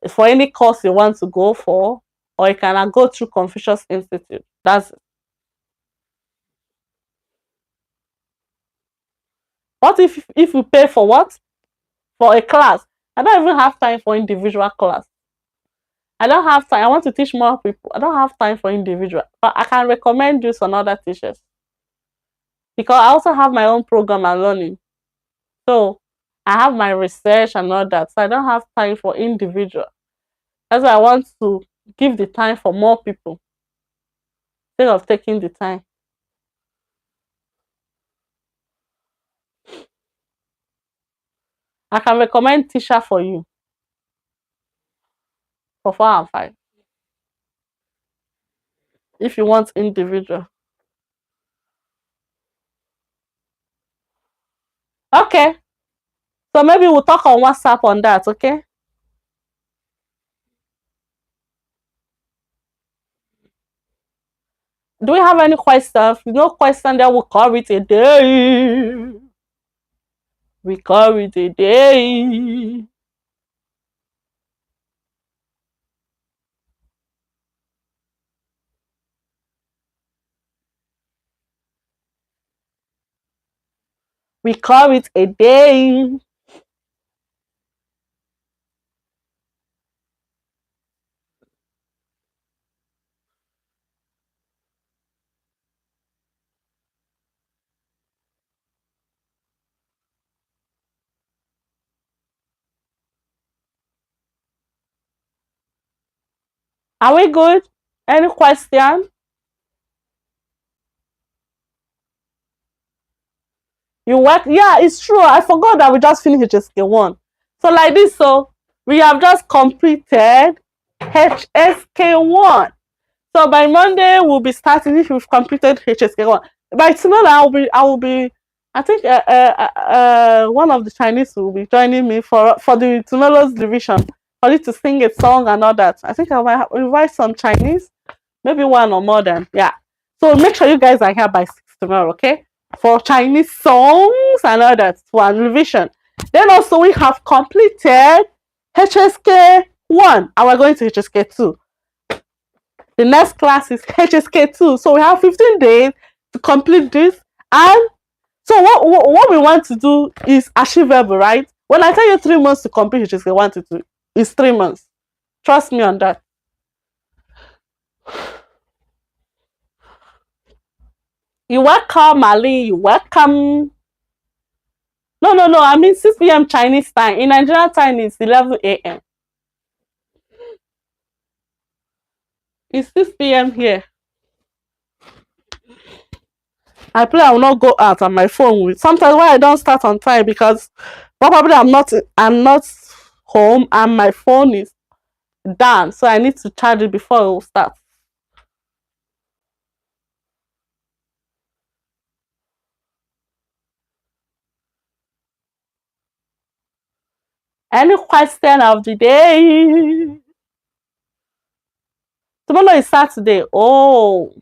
for any course you want to go for, or you can go through Confucius Institute. That's it. What if you pay for what? For a class? I don't even have time for individual class. I don't have time. I want to teach more people. I don't have time for individual. But I can recommend you some other teachers. Because I also have my own program and learning. So I have my research and all that. So I don't have time for individual. That's why I want to give the time for more people instead of taking the time. I can recommend teacher for you. for 4 and 5. If you want individual. Okay. So maybe we'll talk on WhatsApp on that, okay? Do we have any questions? If no question, then we'll call it a day. We call it a day. We call it a day. Are we good? Any question? You work? Yeah, it's true. I forgot that we just finished HSK1. So like this, so we have just completed HSK1. So by Monday we'll be starting if we've completed HSK1. By tomorrow I think one of the Chinese will be joining me for the tomorrow's division for you to sing a song and all that. I think I might revise some Chinese, maybe one or more than, yeah. So make sure you guys are here by 6 tomorrow, okay? For Chinese songs and all that for revision. Then also we have completed HSK1 and we're going to HSK2. The next class is HSK2. So we have 15 days to complete this. And so what we want to do is achievable, right? When I tell you 3 months to complete HSK1 to 2, it's 3 months. Trust me on that. You're welcome, Ali. You're welcome. No. I mean 6 p.m. Chinese time. In Nigerian time, it's 11 a.m. It's 6 p.m. here. I pray I will not go out on my phone with sometimes why I don't start on time because probably I'm not home and my phone is down, so I need to charge it before it will start. Any question of the day? Tomorrow is Saturday. Oh,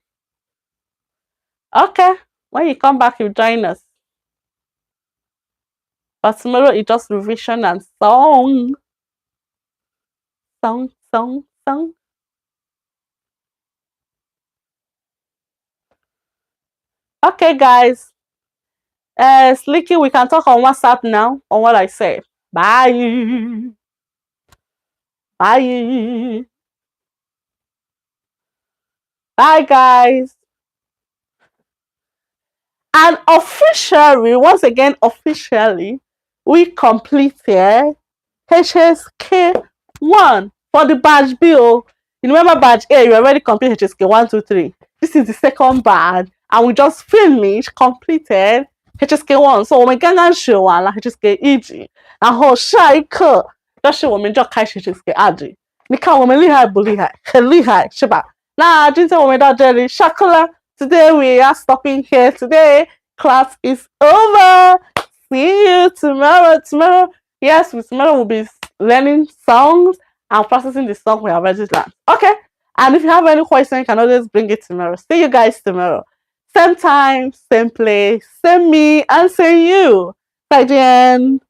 okay. When you come back, you join us. But tomorrow is just revision and song. Song. Okay, guys. Slicky, we can talk on WhatsApp now on what I said. Bye. Bye. Bye, guys. And officially, once again, we completed HSK1 for the badge bill. You remember badge A, you already completed HSK 1, 2, 3. This is the second badge, and we just finished, completed HSK1. So我们刚刚学完了 HSK1，然后下一课就是我们就开始 HSK2。你看我们厉害不厉害？很厉害，是吧？那今天我们到这里，下课了。Today we are stopping here. Today class is over. See you tomorrow. Yes, tomorrow we'll be learning songs and processing the song we have already learned. Okay. And if you have any question, you can always bring it tomorrow. See you guys tomorrow. Same time, same place, same me, and same you. 再见。